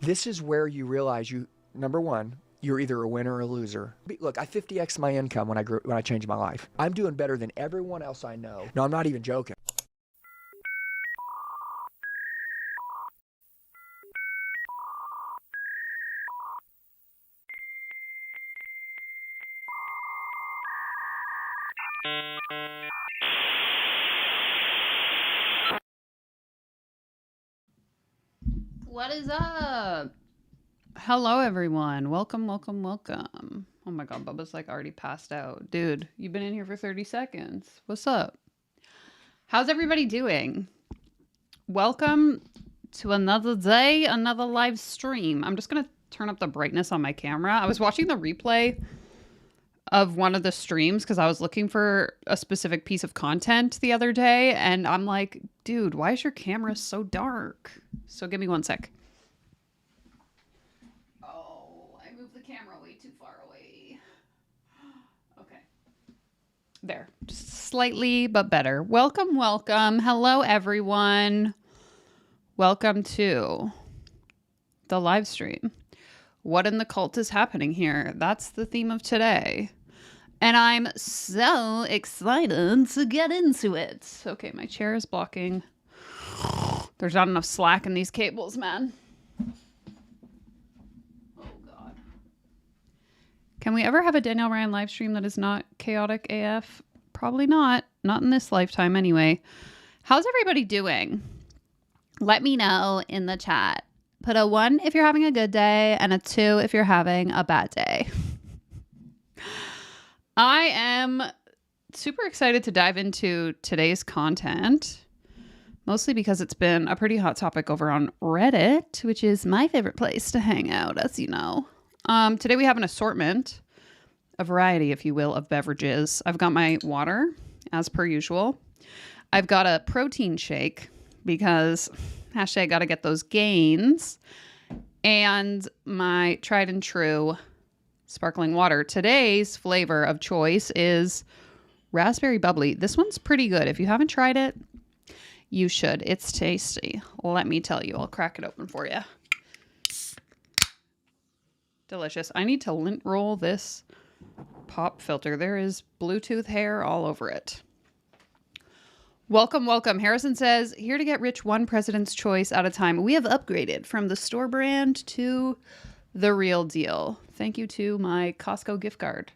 This is where you realize number one, you're either a winner or a loser. Look, I 50x my income when I changed my life. I'm doing better than everyone else I know. No, I'm not even joking. What is up? Hello, everyone. Welcome. Oh my God, Bubba's like already passed out. Dude, you've been in here for 30 seconds. What's up? How's everybody doing? Welcome to another day, another live stream. I'm just going to turn up the brightness on my camera. I was watching the replay of one of the streams because I was looking for a specific piece of content the other day. And I'm like, dude, why is your camera so dark? So give me one sec. Oh, I moved the camera way too far away. Okay. There. Just slightly, but better. Welcome. Hello, everyone. Welcome to the live stream. What in the cult is happening here? That's the theme of today. And I'm so excited to get into it. Okay, my chair is blocking. There's not enough slack in these cables, man. Oh, God. Can we ever have a Danielle Ryan live stream that is not chaotic AF? Probably not. Not in this lifetime, anyway. How's everybody doing? Let me know in the chat. Put a 1 if you're having a good day and a 2 if you're having a bad day. I am super excited to dive into today's content, mostly because it's been a pretty hot topic over on Reddit, which is my favorite place to hang out, as you know. Today we have an assortment, a variety, if you will, of beverages. I've got my water, as per usual. I've got a protein shake because hashtag gotta get those gains. And my tried and true sparkling water. Today's flavor of choice is raspberry bubbly. This one's pretty good. If you haven't tried it, you should. It's tasty. Let me tell you. I'll crack it open for you. Delicious. I need to lint roll this pop filter. There is Bluetooth hair all over it. Welcome. Harrison says, here to get rich one president's choice at a time. We have upgraded from the store brand to the real deal. Thank you to my Costco gift card.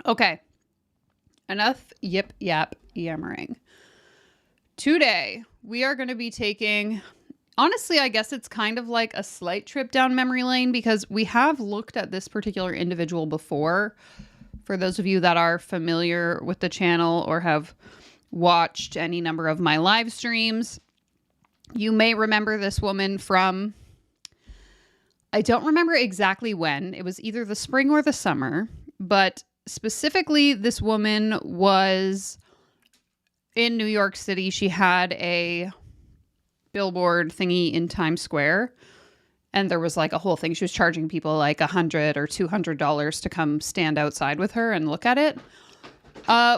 Okay. Enough yip yap yammering. Today, we are going to be taking, honestly, I guess it's kind of like a slight trip down memory lane because we have looked at this particular individual before. For those of you that are familiar with the channel or have watched any number of my live streams, you may remember this woman from, I don't remember exactly when. It was either the spring or the summer, but specifically this woman was in New York City. She had a billboard thingy in Times Square. And there was like a whole thing. She was charging people like $100 or $200 to come stand outside with her and look at it,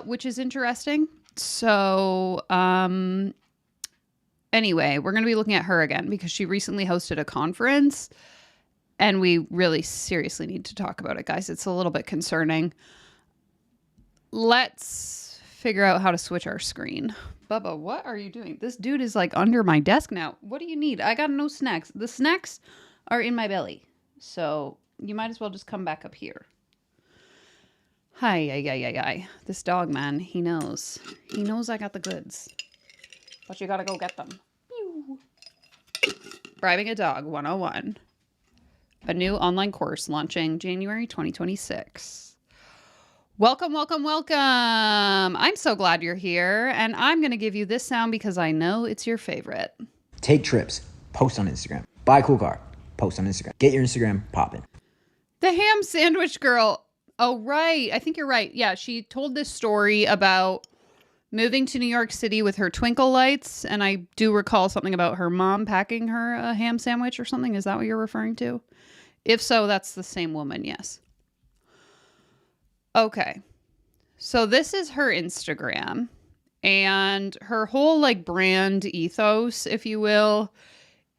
which is interesting. So anyway, we're going to be looking at her again because she recently hosted a conference and we really seriously need to talk about it, guys. It's a little bit concerning. Let's figure out how to switch our screen. Bubba, what are you doing? This dude is like under my desk now. What do you need? I got no snacks. The snacks are in my belly. So you might as well just come back up here. Hi. This dog, man, he knows. He knows I got the goods. But you gotta go get them. Pew. Bribing a Dog 101. A new online course launching January 2026. Welcome. I'm so glad you're here, and I'm going to give you this sound because I know it's your favorite. Take trips, post on Instagram. Buy a cool car, post on Instagram. Get your Instagram popping. The ham sandwich girl. Oh, right. I think you're right. Yeah, she told this story about moving to New York City with her twinkle lights, and I do recall something about her mom packing her a ham sandwich or something. Is that what you're referring to? If so, that's the same woman, yes. Okay, so this is her Instagram, and her whole like brand ethos, if you will,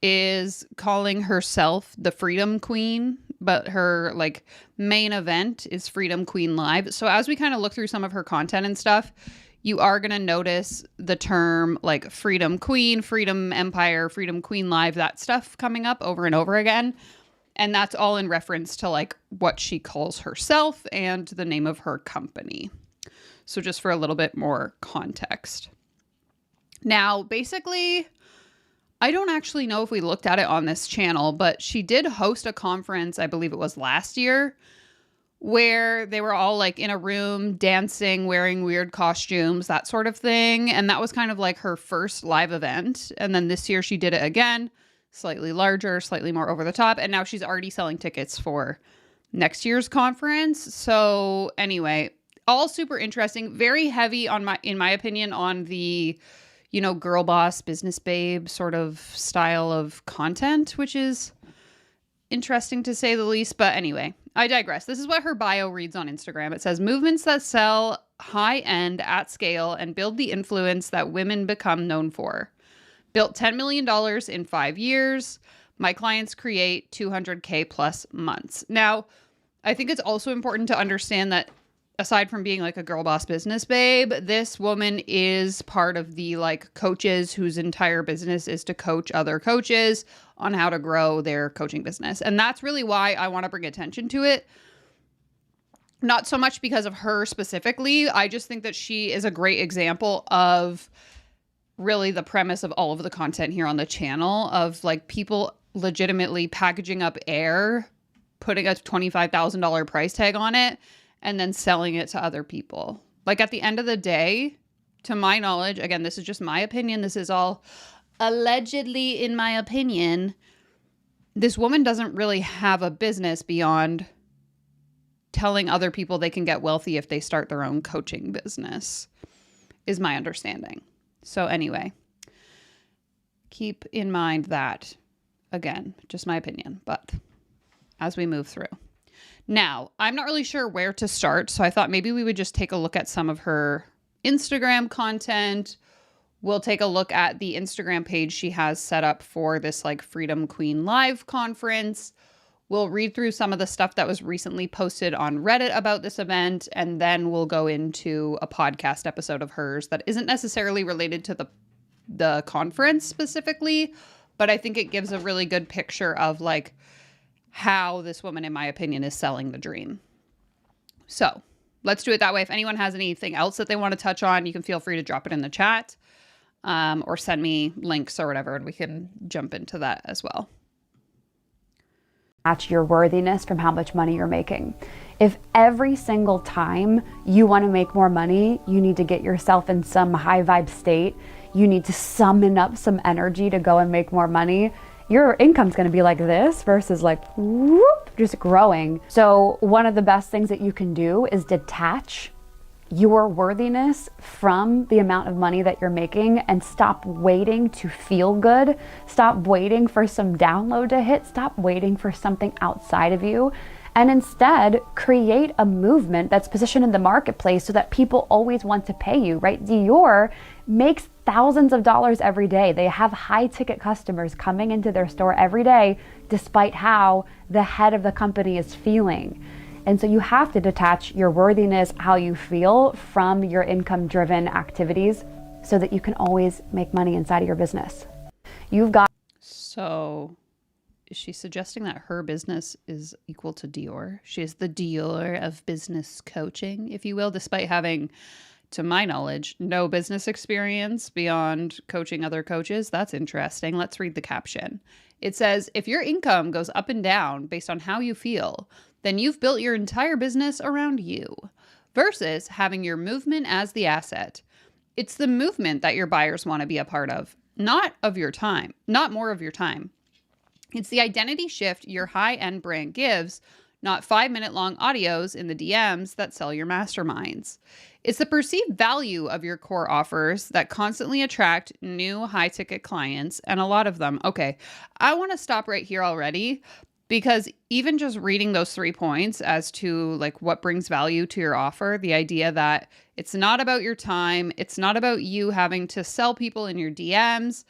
is calling herself the Freedom Queen, but her like main event is Freedom Queen Live. So as we kind of look through some of her content and stuff, you are going to notice the term like Freedom Queen, Freedom Empire, Freedom Queen Live, that stuff coming up over and over again. And that's all in reference to like what she calls herself and the name of her company. So just for a little bit more context. Now, basically, I don't actually know if we looked at it on this channel, but she did host a conference, I believe it was last year, where they were all like in a room dancing, wearing weird costumes, that sort of thing. And that was kind of like her first live event. And then this year she did it again, slightly larger, slightly more over the top. And now she's already selling tickets for next year's conference. So anyway, all super interesting, very heavy in my opinion, on the, you know, girl boss, business babe sort of style of content, which is interesting to say the least. But anyway, I digress. This is what her bio reads on Instagram. It says, movements that sell high end at scale and build the influence that women become known for. Built $10 million in 5 years. My clients create 200K plus months. Now, I think it's also important to understand that aside from being like a girl boss business babe, this woman is part of the like coaches whose entire business is to coach other coaches on how to grow their coaching business. And that's really why I want to bring attention to it. Not so much because of her specifically. I just think that she is a great example of really the premise of all of the content here on the channel, of like people legitimately packaging up air, putting a $25,000 price tag on it, and then selling it to other people. Like at the end of the day, to my knowledge, again, this is just my opinion. This is all allegedly in my opinion. This woman doesn't really have a business beyond telling other people they can get wealthy if they start their own coaching business, is my understanding. So anyway, keep in mind that, again, just my opinion, but as we move through. Now, I'm not really sure where to start, so I thought maybe we would just take a look at some of her Instagram content. We'll take a look at the Instagram page she has set up for this like Freedom Queen Live conference. We'll read through some of the stuff that was recently posted on Reddit about this event, and then we'll go into a podcast episode of hers that isn't necessarily related to the conference specifically, but I think it gives a really good picture of like how this woman, in my opinion, is selling the dream. So let's do it that way. If anyone has anything else that they want to touch on, you can feel free to drop it in the chat, or send me links or whatever, and we can jump into that as well. Match your worthiness from how much money you're making. If every single time you want to make more money, you need to get yourself in some high vibe state, you need to summon up some energy to go and make more money, your income's going to be like this versus like whoop, just growing. So one of the best things that you can do is detach your worthiness from the amount of money that you're making and stop waiting to feel good. Stop waiting for some download to hit. Stop waiting for something outside of you. And instead create a movement that's positioned in the marketplace so that people always want to pay you, right? Dior makes thousands of dollars every day. They have high ticket customers coming into their store every day, despite how the head of the company is feeling. And so you have to detach your worthiness, how you feel, from your income driven activities so that you can always make money inside of your business. You've got. So is she suggesting that her business is equal to Dior? She is the Dior of business coaching, if you will, despite having, to my knowledge, no business experience beyond coaching other coaches. That's interesting. Let's read the caption. It says, if your income goes up and down based on how you feel, then you've built your entire business around you, versus having your movement as the asset. It's the movement that your buyers want to be a part of, not of your time, not more of your time. It's the identity shift your high-end brand gives, not 5-minute long audios in the DMs that sell your masterminds. It's the perceived value of your core offers that constantly attract new high-ticket clients, and a lot of them. Okay, I want to stop right here already, because even just reading those 3 points as to like what brings value to your offer, the idea that it's not about your time, it's not about you having to sell people in your DMs,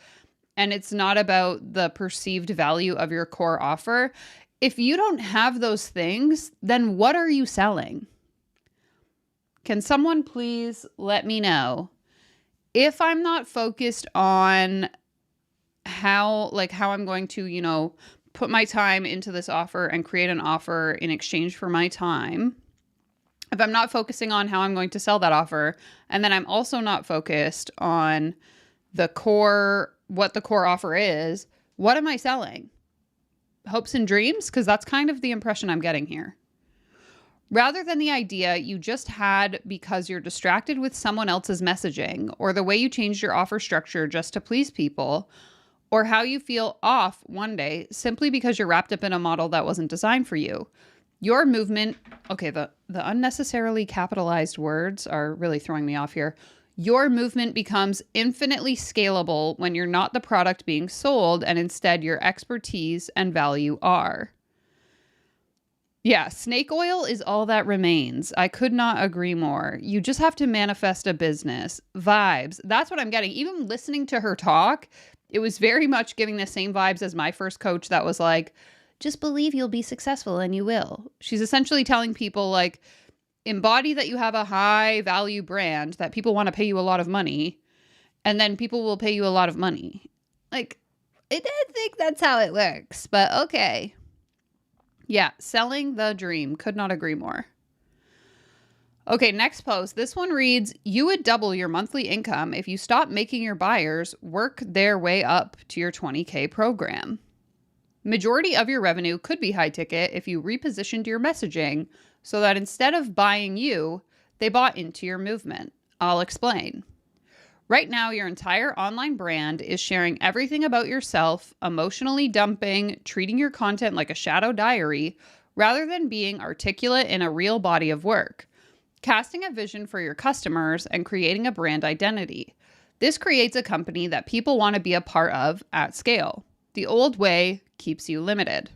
and it's not about the perceived value of your core offer. If you don't have those things, then what are you selling? Can someone please let me know? If I'm not focused on how I'm going to, put my time into this offer and create an offer in exchange for my time, if I'm not focusing on how I'm going to sell that offer, and then I'm also not focused on what the core offer is, what am I selling? Hopes and dreams? Because that's kind of the impression I'm getting here. Rather than the idea you just had because you're distracted with someone else's messaging, or the way you changed your offer structure just to please people, or how you feel off one day simply because you're wrapped up in a model that wasn't designed for you. Your movement, okay, the unnecessarily capitalized words are really throwing me off here. Your movement becomes infinitely scalable when you're not the product being sold and instead your expertise and value are. Yeah, snake oil is all that remains. I could not agree more. You just have to manifest a business. Vibes. That's what I'm getting. Even listening to her talk, it was very much giving the same vibes as my first coach that was like, just believe you'll be successful and you will. She's essentially telling people like, embody that you have a high value brand that people want to pay you a lot of money, and then people will pay you a lot of money. Like, I don't think that's how it works, but okay. Yeah, selling the dream. Could not agree more. Okay, next post. This one reads, you would double your monthly income if you stop making your buyers work their way up to your 20K program. Majority of your revenue could be high ticket if you repositioned your messaging so that instead of buying you, they bought into your movement. I'll explain. Right now, your entire online brand is sharing everything about yourself, emotionally dumping, treating your content like a shadow diary, rather than being articulate in a real body of work, casting a vision for your customers and creating a brand identity. This creates a company that people want to be a part of at scale. The old way keeps you limited.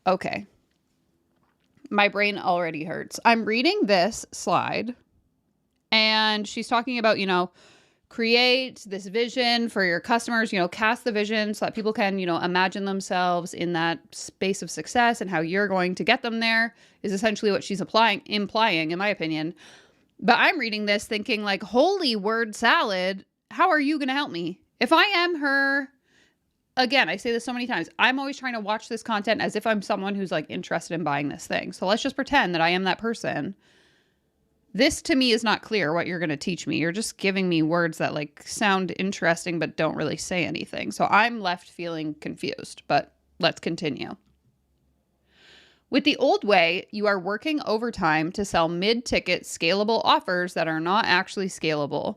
Okay. My brain already hurts. I'm reading this slide and she's talking about, create this vision for your customers, cast the vision so that people can, imagine themselves in that space of success, and how you're going to get them there is essentially what she's implying, in my opinion. But I'm reading this thinking like, holy word salad, how are you going to help me? If I am her, again, I say this so many times, I'm always trying to watch this content as if I'm someone who's like interested in buying this thing. So let's just pretend that I am that person. This to me is not clear what you're going to teach me. You're just giving me words that like sound interesting but don't really say anything. So I'm left feeling confused, but let's continue. With the old way, you are working overtime to sell mid-ticket scalable offers that are not actually scalable.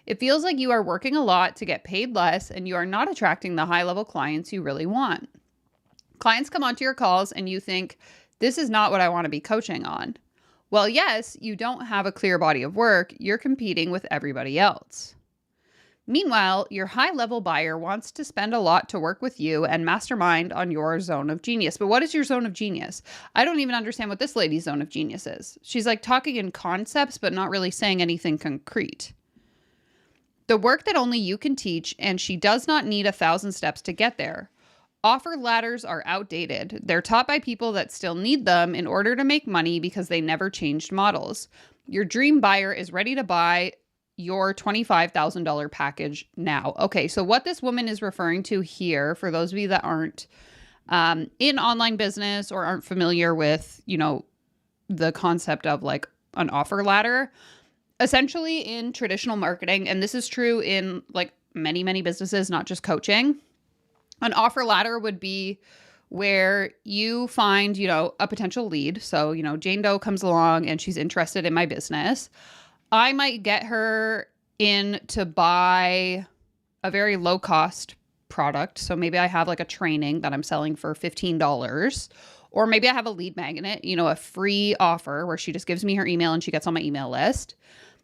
It feels like you are working a lot to get paid less, and you are not attracting the high-level clients you really want. Clients come onto your calls and you think, this is not what I want to be coaching on. Well, yes, you don't have a clear body of work. You're competing with everybody else. Meanwhile, your high-level buyer wants to spend a lot to work with you and mastermind on your zone of genius. But what is your zone of genius? I don't even understand what this lady's zone of genius is. She's like talking in concepts, but not really saying anything concrete. The work that only you can teach, and she does not need 1,000 steps to get there. Offer ladders are outdated. They're taught by people that still need them in order to make money because they never changed models. Your dream buyer is ready to buy your $25,000 package now. Okay, so what this woman is referring to here, for those of you that aren't in online business or aren't familiar with, the concept of like an offer ladder, essentially in traditional marketing, and this is true in like many, many businesses, not just coaching, an offer ladder would be where you find, a potential lead. So, Jane Doe comes along and she's interested in my business. I might get her in to buy a very low cost product. So maybe I have like a training that I'm selling for $15, or maybe I have a lead magnet, a free offer where she just gives me her email and she gets on my email list.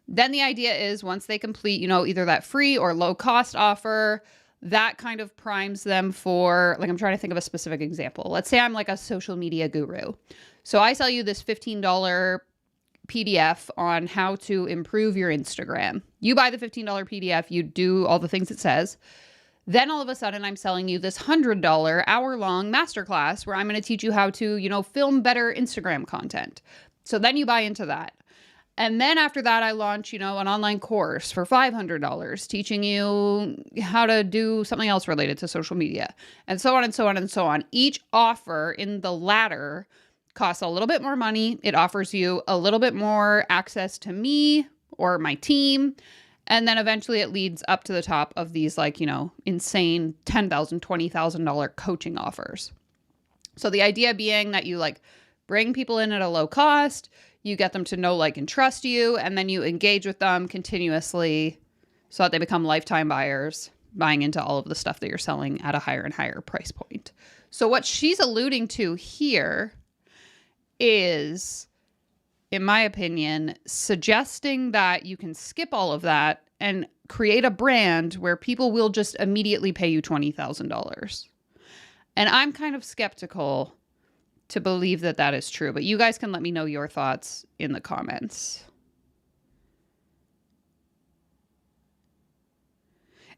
Then the idea is once they complete, either that free or low cost offer, that kind of primes them for, like, I'm trying to think of a specific example. Let's say I'm like a social media guru. So I sell you this $15 PDF on how to improve your Instagram. You buy the $15 PDF, you do all the things it says. Then all of a sudden I'm selling you this $100 hour-long masterclass where I'm going to teach you how to, film better Instagram content. So then you buy into that. And then after that, I launch, an online course for $500, teaching you how to do something else related to social media, and so on and so on and so on. Each offer in the ladder costs a little bit more money. It offers you a little bit more access to me or my team. And then eventually it leads up to the top of these insane $10,000, $20,000 coaching offers. So the idea being that you bring people in at a low cost, you get them to know, like, and trust you, and then you engage with them continuously so that they become lifetime buyers, buying into all of the stuff that you're selling at a higher and higher price point. So what she's alluding to here is, in my opinion, suggesting that you can skip all of that and create a brand where people will just immediately pay you $20,000. And I'm kind of skeptical to believe that that is true, but you guys can let me know your thoughts in the comments.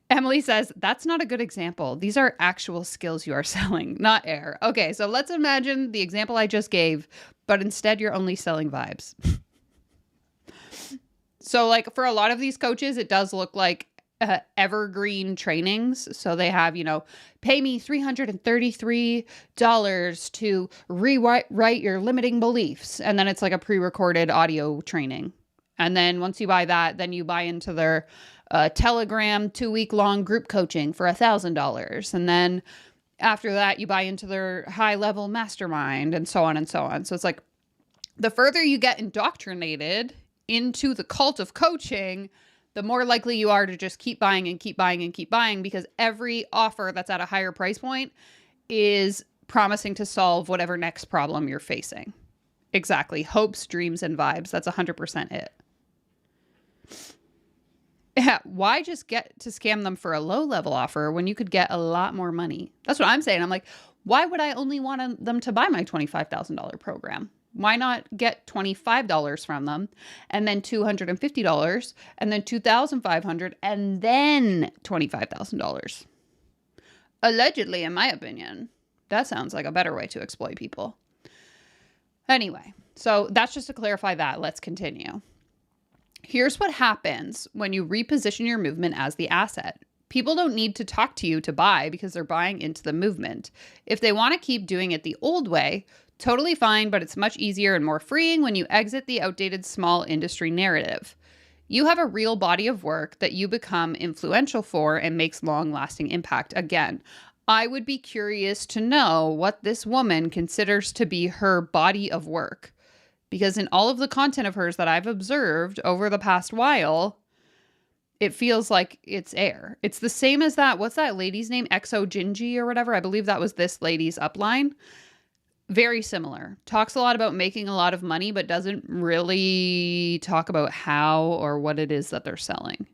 Emily says, that's not a good example. These are actual skills you are selling, not air. Okay, so let's imagine the example I just gave, but instead you're only selling vibes. So for a lot of these coaches, it does look like evergreen trainings. So they have, pay me $333 to rewrite your limiting beliefs. And then it's like a pre-recorded audio training. And then once you buy that, then you buy into their Telegram 2-week-long group coaching for $1,000. And then after that, you buy into their high-level mastermind and so on and so on. So it's like the further you get indoctrinated into the cult of coaching, the more likely you are to just keep buying and keep buying and keep buying, because every offer that's at a higher price point is promising to solve whatever next problem you're facing. Exactly. Hopes, dreams, and vibes. That's 100% it. Yeah. Why just get to scam them for a low level offer when you could get a lot more money? That's what I'm saying. I'm like, why would I only want them to buy my $25,000 program? Why not get $25 from them, and then $250, and then $2,500, and then $25,000? Allegedly, in my opinion. That sounds like a better way to exploit people. Anyway, so that's just to clarify that. Let's continue. Here's what happens when you reposition your movement as the asset. People don't need to talk to you to buy because they're buying into the movement. If they want to keep doing it the old way, totally fine, but it's much easier and more freeing when you exit the outdated small industry narrative. You have a real body of work that you become influential for and makes long-lasting impact. Again, I would be curious to know what this woman considers to be her body of work, because in all of the content of hers that I've observed over the past while, it feels like it's air. It's the same as that. What's that lady's name? Exo Gingy or whatever. I believe that was this lady's upline. Very similar. Talks a lot about making a lot of money, but doesn't really talk about how or what it is that they're selling.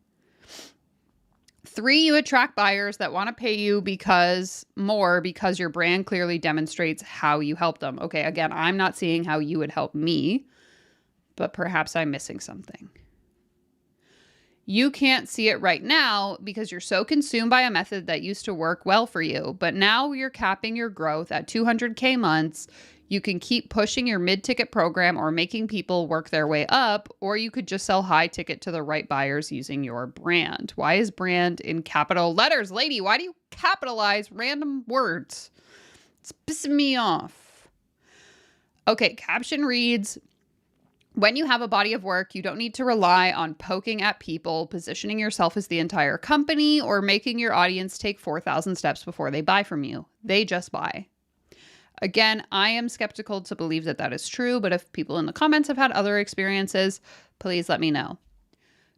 3, you attract buyers that want to pay you because your brand clearly demonstrates how you help them. Okay, again, I'm not seeing how you would help me, but perhaps I'm missing something. You can't see it right now because you're so consumed by a method that used to work well for you. But now you're capping your growth at 200K months. You can keep pushing your mid-ticket program or making people work their way up, or you could just sell high ticket to the right buyers using your brand. Why is brand in capital letters? Lady, why do you capitalize random words? It's pissing me off. Okay, caption reads, when you have a body of work, you don't need to rely on poking at people, positioning yourself as the entire company, or making your audience take 4,000 steps before they buy from you. They just buy. Again, I am skeptical to believe that that is true, but if people in the comments have had other experiences, please let me know.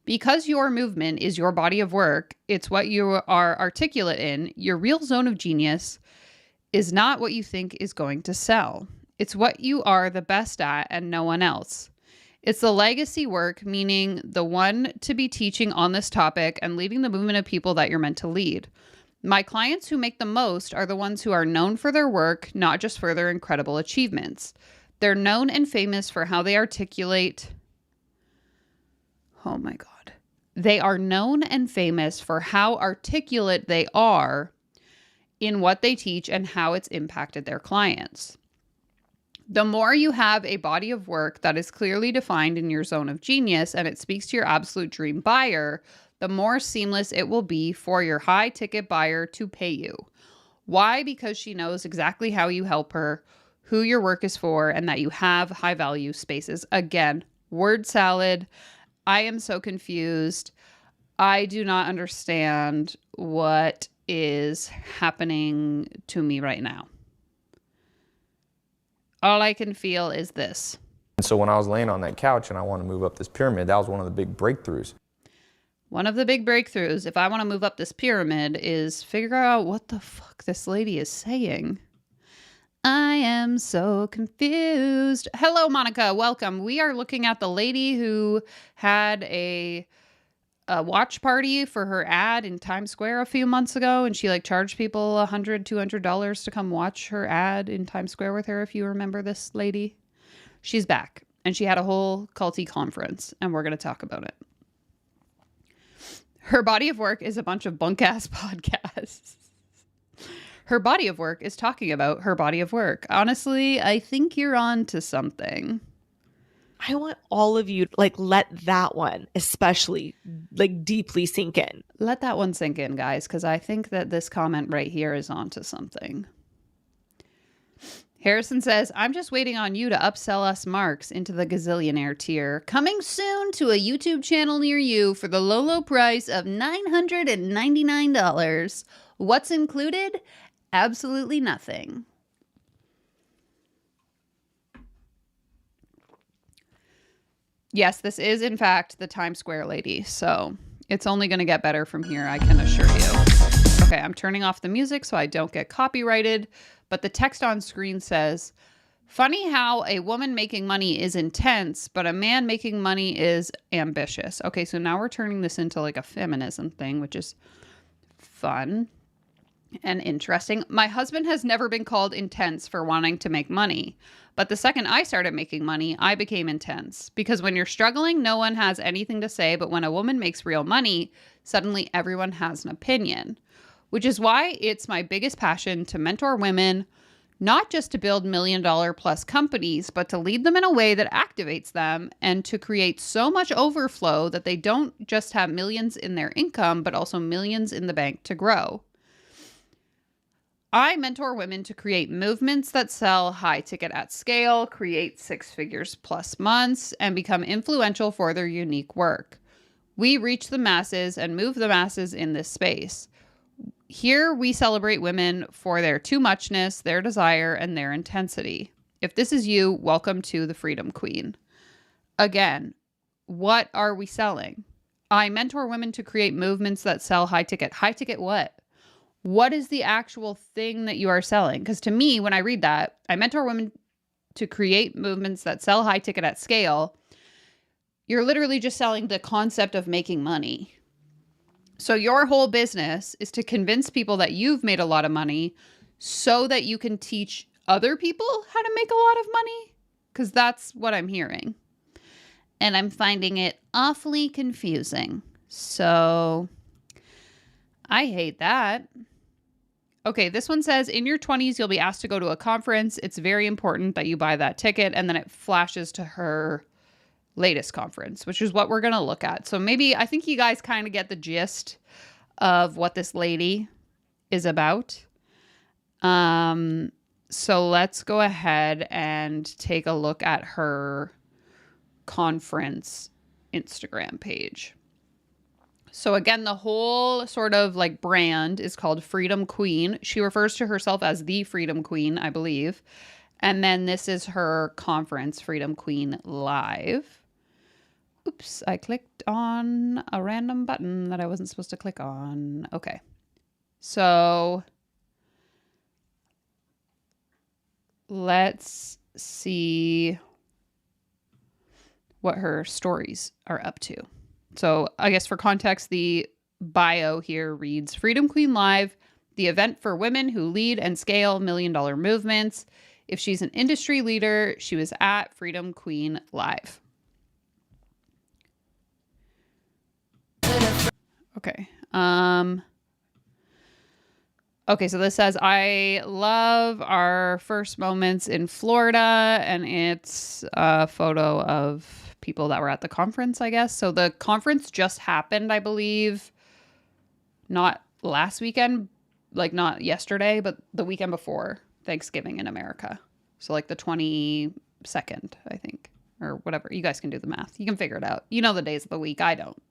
Because your movement is your body of work, it's what you are articulate in, your real zone of genius is not what you think is going to sell. It's what you are the best at and no one else. It's the legacy work, meaning the one to be teaching on this topic and leading the movement of people that you're meant to lead. My clients who make the most are the ones who are known for their work, not just for their incredible achievements. They're known and famous for how they articulate. Oh my God. They are known and famous for how articulate they are in what they teach and how it's impacted their clients. The more you have a body of work that is clearly defined in your zone of genius and it speaks to your absolute dream buyer, the more seamless it will be for your high ticket buyer to pay you. Why? Because she knows exactly how you help her, who your work is for, and that you have high value spaces. Again, word salad. I am so confused. I do not understand what is happening to me right now. All I can feel is this. And so when I was laying on that couch and I wanted to move up this pyramid, that was one of the big breakthroughs. One of the big breakthroughs, if I want to move up this pyramid, is figure out what the fuck this lady is saying. I am so confused. Hello, Monica. Welcome. We are looking at the lady who had a watch party for her ad in Times Square a few months ago, and she charged people $100, $200 to come watch her ad in Times Square with her, if you remember this lady. She's back, and she had a whole culty conference, and we're going to talk about it. Her body of work is a bunch of bunk-ass podcasts. Her body of work is talking about her body of work. Honestly, I think you're on to something. I want all of you to let that one especially deeply sink in. Let that one sink in, guys, because I think that this comment right here is onto something. Harrison says, I'm just waiting on you to upsell us marks into the gazillionaire tier. Coming soon to a YouTube channel near you for the low, low price of $999. What's included? Absolutely nothing. Yes, this is, in fact, the Times Square lady, so it's only going to get better from here, I can assure you. Okay, I'm turning off the music so I don't get copyrighted, but the text on screen says, funny how a woman making money is intense, but a man making money is ambitious. Okay, so now we're turning this into a feminism thing, which is fun and interesting. My husband has never been called intense for wanting to make money. But the second I started making money, I became intense. Because when you're struggling, no one has anything to say. But when a woman makes real money, suddenly everyone has an opinion. Which is why it's my biggest passion to mentor women, not just to build $1 million plus companies, but to lead them in a way that activates them and to create so much overflow that they don't just have millions in their income, but also millions in the bank to grow. I mentor women to create movements that sell high ticket at scale, create 6 figures plus months, and become influential for their unique work. We reach the masses and move the masses in this space. Here we celebrate women for their too muchness, their desire, and their intensity. If this is you, welcome to the Freedom Queen. Again, what are we selling? I mentor women to create movements that sell high ticket. High ticket what? What is the actual thing that you are selling? Because to me, when I read that, I mentor women to create movements that sell high ticket at scale. You're literally just selling the concept of making money. So your whole business is to convince people that you've made a lot of money so that you can teach other people how to make a lot of money. Because that's what I'm hearing. And I'm finding it awfully confusing. So I hate that. Okay, this one says, in your 20s, you'll be asked to go to a conference. It's very important that you buy that ticket. And then it flashes to her latest conference, which is what we're going to look at. So maybe, I think you guys kind of get the gist of what this lady is about. So let's go ahead and take a look at her conference Instagram page. So again, the whole sort of brand is called Freedom Queen. She refers to herself as the Freedom Queen, I believe. And then this is her conference, Freedom Queen Live. Oops, I clicked on a random button that I wasn't supposed to click on. Okay. So let's see what her stories are up to. So I guess for context, the bio here reads, Freedom Queen Live, the event for women who lead and scale $1 million movements. If she's an industry leader, she was at Freedom Queen Live. Okay. Okay, so this says, I love our first moments in Florida, and it's a photo of people that were at the conference, I guess. So the conference just happened, I believe, not last weekend, like not yesterday, but the weekend before Thanksgiving in America. So like the 22nd, I think, or whatever. You guys can do the math. You can figure it out. You know the days of the week. I don't.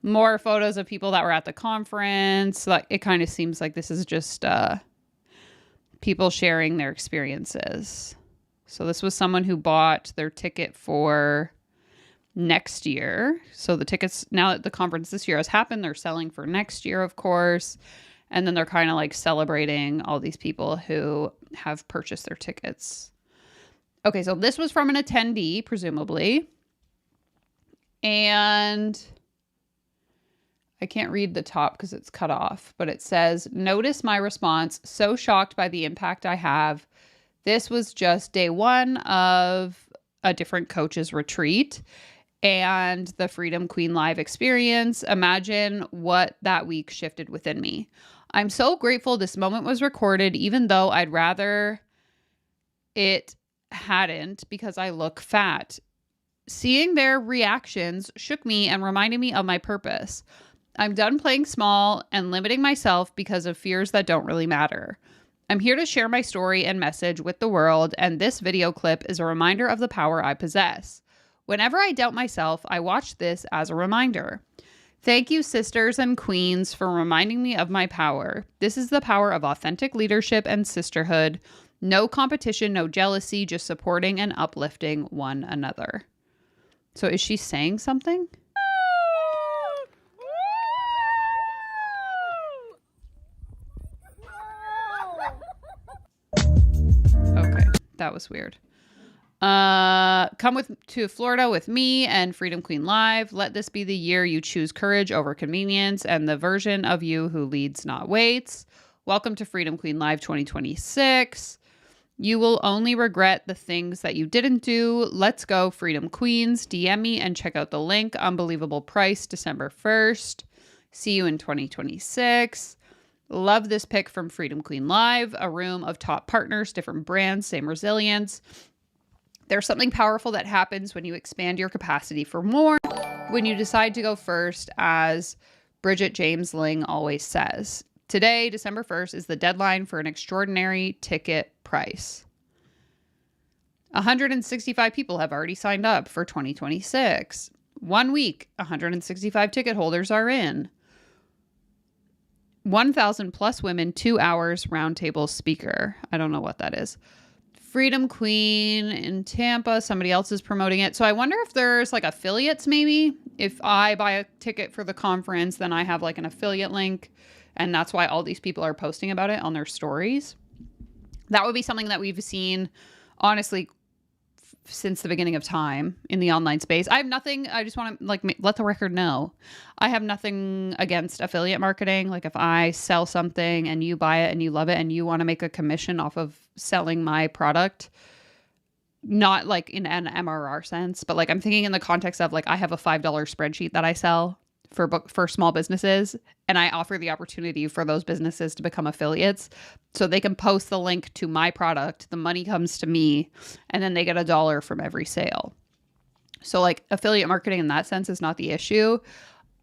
More photos of people that were at the conference. Like, it kind of seems like this is just people sharing their experiences. So this was someone who bought their ticket for next year. So the tickets, now that the conference this year has happened, they're selling for next year, of course. And then they're kind of like celebrating all these people who have purchased their tickets. Okay, so this was from an attendee, presumably. And I can't read the top because it's cut off, but it says, notice my response. So shocked by the impact I have. This was just day one of a different coach's retreat and the Freedom Queen Live experience. Imagine what that week shifted within me. I'm so grateful this moment was recorded, even though I'd rather it hadn't because I look fat. Seeing their reactions shook me and reminded me of my purpose. I'm done playing small and limiting myself because of fears that don't really matter. I'm here to share my story and message with the world, and this video clip is a reminder of the power I possess. Whenever I doubt myself, I watch this as a reminder. Thank you, sisters and queens, for reminding me of my power. This is the power of authentic leadership and sisterhood. No competition, no jealousy, just supporting and uplifting one another. So is she saying something? Okay, that was weird. Come to Florida with me and Freedom Queen Live. Let this be the year you choose courage over convenience and the version of you who leads, not waits. Welcome to Freedom Queen Live 2026. You will only regret the things that you didn't do. Let's go, Freedom Queens. DM me and check out the link. Unbelievable price, December 1st. See you in 2026. Love this pick from Freedom Queen Live. A room of top partners, different brands, same resilience. There's something powerful that happens when you expand your capacity for more, when you decide to go first, as Bridget James Ling always says. Today, December 1st, is the deadline for an extraordinary ticket price. 165 people have already signed up for 2026. 1 week, 165 ticket holders are in. 1,000 plus women, 2 hours, roundtable speaker. I don't know what that is. Freedom Queen in Tampa. Somebody else is promoting it. So I wonder if there's like affiliates maybe. If I buy a ticket for the conference, then I have like an affiliate link. And that's why all these people are posting about it on their stories. That would be something that we've seen, honestly, since the beginning of time in the online space. I have nothing. I just want to let the record know. I have nothing against affiliate marketing. Like if I sell something and you buy it and you love it and you want to make a commission off of selling my product, not like in an MRR sense, but like I'm thinking in the context of like I have a $5 spreadsheet that I sell for small businesses, and I offer the opportunity for those businesses to become affiliates so they can post the link to my product. The money comes to me and then they get $1 from every sale. So like affiliate marketing in that sense is not the issue.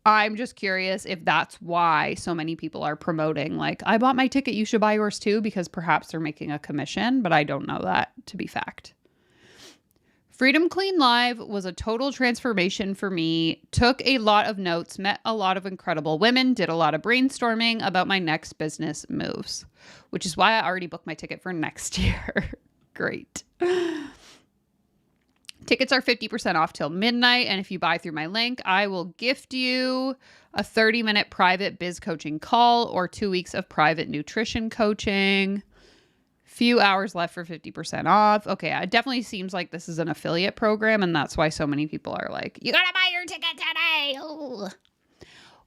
I'm just curious if that's why so many people are promoting like, I bought my ticket, you should buy yours too, because perhaps they're making a commission, but I don't know that to be fact. Freedom Queen Live was a total transformation for me. Took a lot of notes, met a lot of incredible women, did a lot of brainstorming about my next business moves, which is why I already booked my ticket for next year. Great. Tickets are 50% off till midnight. And if you buy through my link, I will gift you a 30-minute private biz coaching call or 2 weeks of private nutrition coaching. Few hours left for 50% off. Okay, it definitely seems like this is an affiliate program, and that's why so many people are like, you gotta buy your ticket today. Ooh.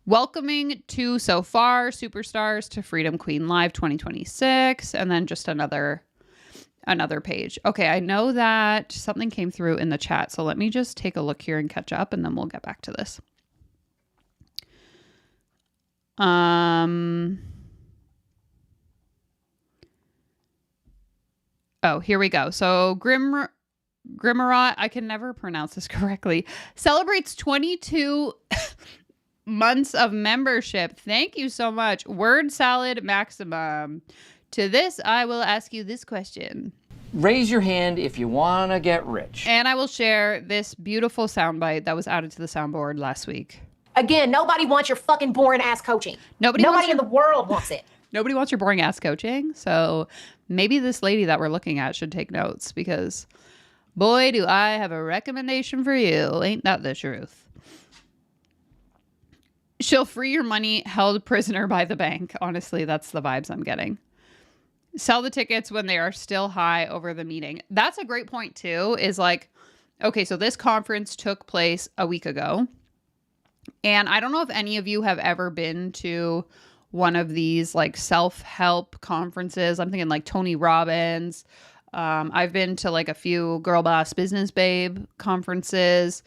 Welcoming to so far superstars to Freedom Queen Live 2026, and then just another page. Okay, I know that something came through in the chat, so let me just take a look here and catch up, and then we'll get back to this. Oh, here we go. So Grimarot, I can never pronounce this correctly, celebrates 22 months of membership. Thank you so much. Word salad maximum. To this, I will ask you this question. Raise your hand if you want to get rich. And I will share this beautiful soundbite that was added to the soundboard last week. Again, nobody wants your fucking boring ass coaching. Nobody in the world wants it. Nobody wants your boring ass coaching. So maybe this lady that we're looking at should take notes, because boy, do I have a recommendation for you. Ain't that the truth? She'll free your money held prisoner by the bank. Honestly, that's the vibes I'm getting. Sell the tickets when they are still high over the meeting. That's a great point too, is like, okay, so this conference took place a week ago. And I don't know if any of you have ever been to one of these like self-help conferences. I'm thinking like Tony Robbins. I've been to like a few Girl Boss Business Babe conferences.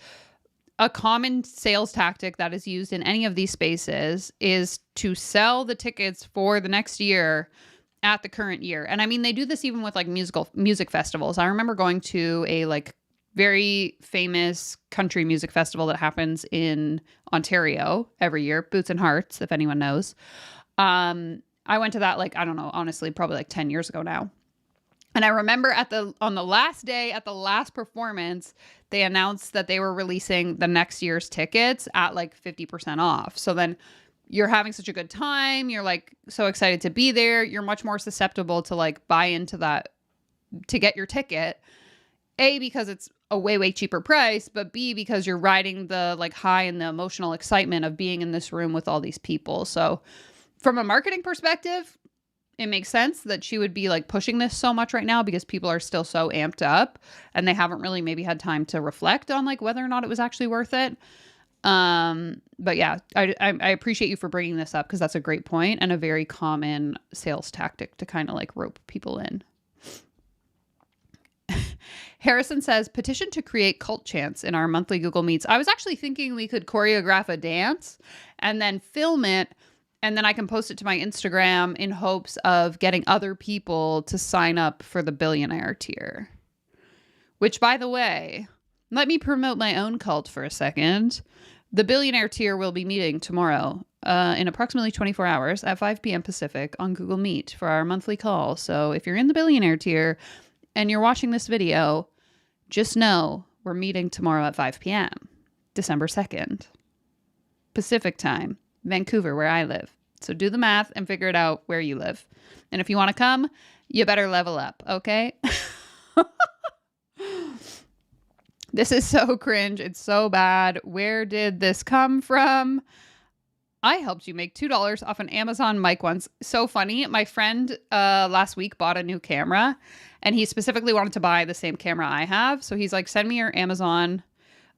A common sales tactic that is used in any of these spaces is to sell the tickets for the next year at the current year. And I mean, they do this even with like music festivals. I remember going to a like very famous country music festival that happens in Ontario every year, Boots and Hearts, if anyone knows. I went to that, like, I don't know, honestly, probably like 10 years ago now. And I remember on the last day, at the last performance, they announced that they were releasing the next year's tickets at like 50% off. So then you're having such a good time. You're like so excited to be there. You're much more susceptible to like buy into that, to get your ticket. A, because it's a way, way cheaper price, but B, because you're riding the like high and the emotional excitement of being in this room with all these people. So from a marketing perspective, it makes sense that she would be like pushing this so much right now, because people are still so amped up and they haven't really maybe had time to reflect on like whether or not it was actually worth it. But yeah, I appreciate you for bringing this up, because that's a great point and a very common sales tactic to kind of like rope people in. Harrison says, petition to create cult chants in our monthly Google Meets. I was actually thinking we could choreograph a dance and then film it, and then I can post it to my Instagram in hopes of getting other people to sign up for the billionaire tier. Which, by the way, let me promote my own cult for a second. The billionaire tier will be meeting tomorrow in approximately 24 hours at 5 p.m. Pacific on Google Meet for our monthly call. So if you're in the billionaire tier and you're watching this video, just know we're meeting tomorrow at 5 p.m. December 2nd, Pacific time, Vancouver, where I live. So do the math and figure it out where you live. And if you want to come, you better level up, okay? This is so cringe. It's so bad. Where did this come from? I helped you make $2 off an Amazon mic once. So funny. My friend last week bought a new camera, and he specifically wanted to buy the same camera I have. So he's like, send me your Amazon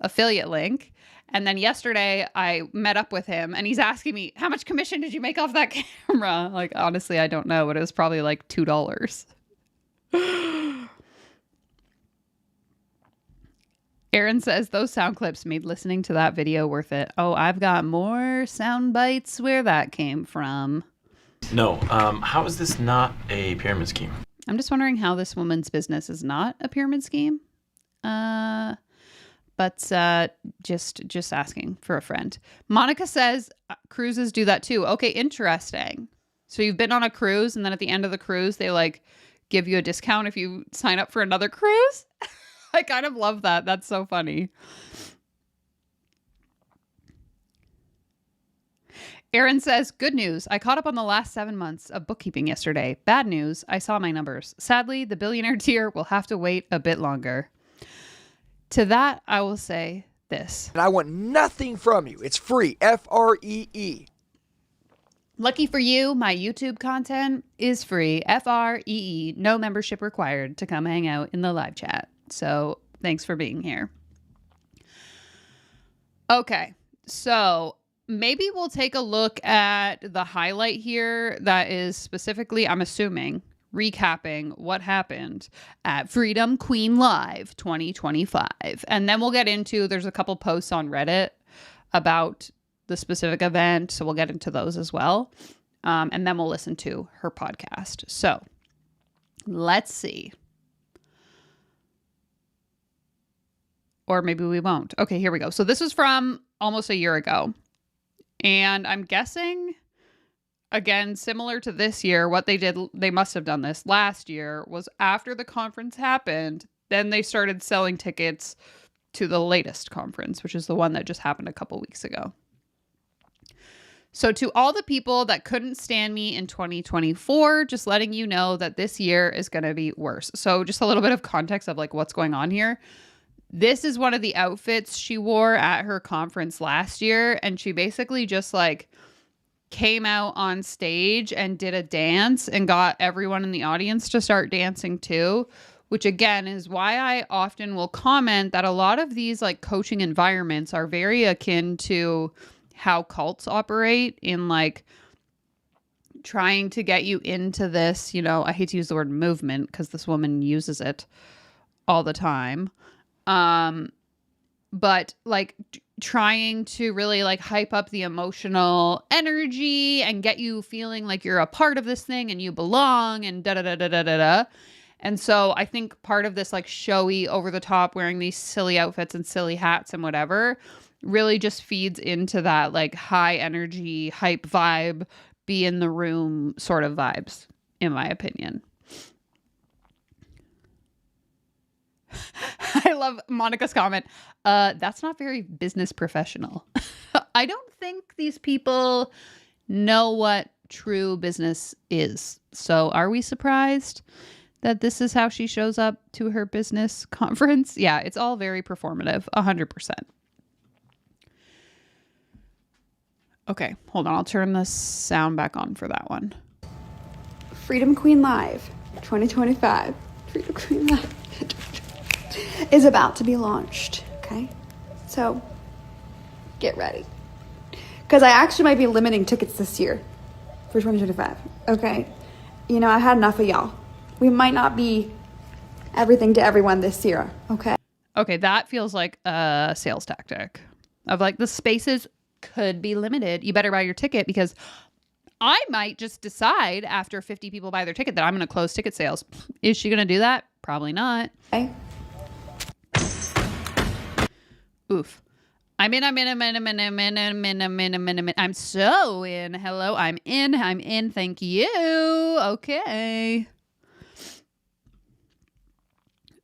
affiliate link. And then yesterday I met up with him and he's asking me, how much commission did you make off that camera? Like, honestly, I don't know, but it was probably like $2. Aaron says those sound clips made listening to that video worth it. Oh, I've got more sound bites where that came from. No, how is this not a pyramid scheme? I'm just wondering how this woman's business is not a pyramid scheme. But just asking for a friend. Monica says cruises do that too. Okay, interesting. So you've been on a cruise, and then at the end of the cruise, they like give you a discount if you sign up for another cruise. I kind of love that. That's so funny. Aaron says, good news. I caught up on the last 7 months of bookkeeping yesterday. Bad news. I saw my numbers. Sadly, the billionaire tier will have to wait a bit longer. To that, I will say this. And I want nothing from you. It's free. Free. Lucky for you, my YouTube content is free. Free. No membership required to come hang out in the live chat. So thanks for being here. Okay, so maybe we'll take a look at the highlight here that is specifically, I'm assuming, recapping what happened at Freedom Queen Live 2025. And then we'll get into, there's a couple posts on Reddit about the specific event. So we'll get into those as well. And then we'll listen to her podcast. So let's see. Or maybe we won't. Okay, here we go. So this was from almost a year ago. And I'm guessing, again, similar to this year, what they did, they must have done this last year, was after the conference happened, then they started selling tickets to the latest conference, which is the one that just happened a couple weeks ago. So to all the people that couldn't stand me in 2024, just letting you know that this year is going to be worse. So just a little bit of context of like what's going on here. This is one of the outfits she wore at her conference last year. And she basically just like came out on stage and did a dance and got everyone in the audience to start dancing too, which again is why I often will comment that a lot of these like coaching environments are very akin to how cults operate in like trying to get you into this, you know, I hate to use the word movement because this woman uses it all the time. But like trying to really like hype up the emotional energy and get you feeling like you're a part of this thing and you belong and da da da da da da da. And so I think part of this like showy over the top wearing these silly outfits and silly hats and whatever really just feeds into that like high energy, hype vibe, be in the room sort of vibes, in my opinion. I love Monica's comment. That's not very business professional. I don't think these people know what true business is. So are we surprised that this is how she shows up to her business conference? Yeah, it's all very performative, 100%. Okay, hold on. I'll turn the sound back on for that one. Freedom Queen Live 2025. Freedom Queen Live is about to be launched, okay? So, get ready. Because I actually might be limiting tickets this year for 2025, okay? You know, I had enough of y'all. We might not be everything to everyone this year, okay? Okay, that feels like a sales tactic of like the spaces could be limited. You better buy your ticket because I might just decide after 50 people buy their ticket that I'm going to close ticket sales. Is she going to do that? Probably not. Okay. Oof. I'm so in. Hello, I'm in. Thank you. Okay.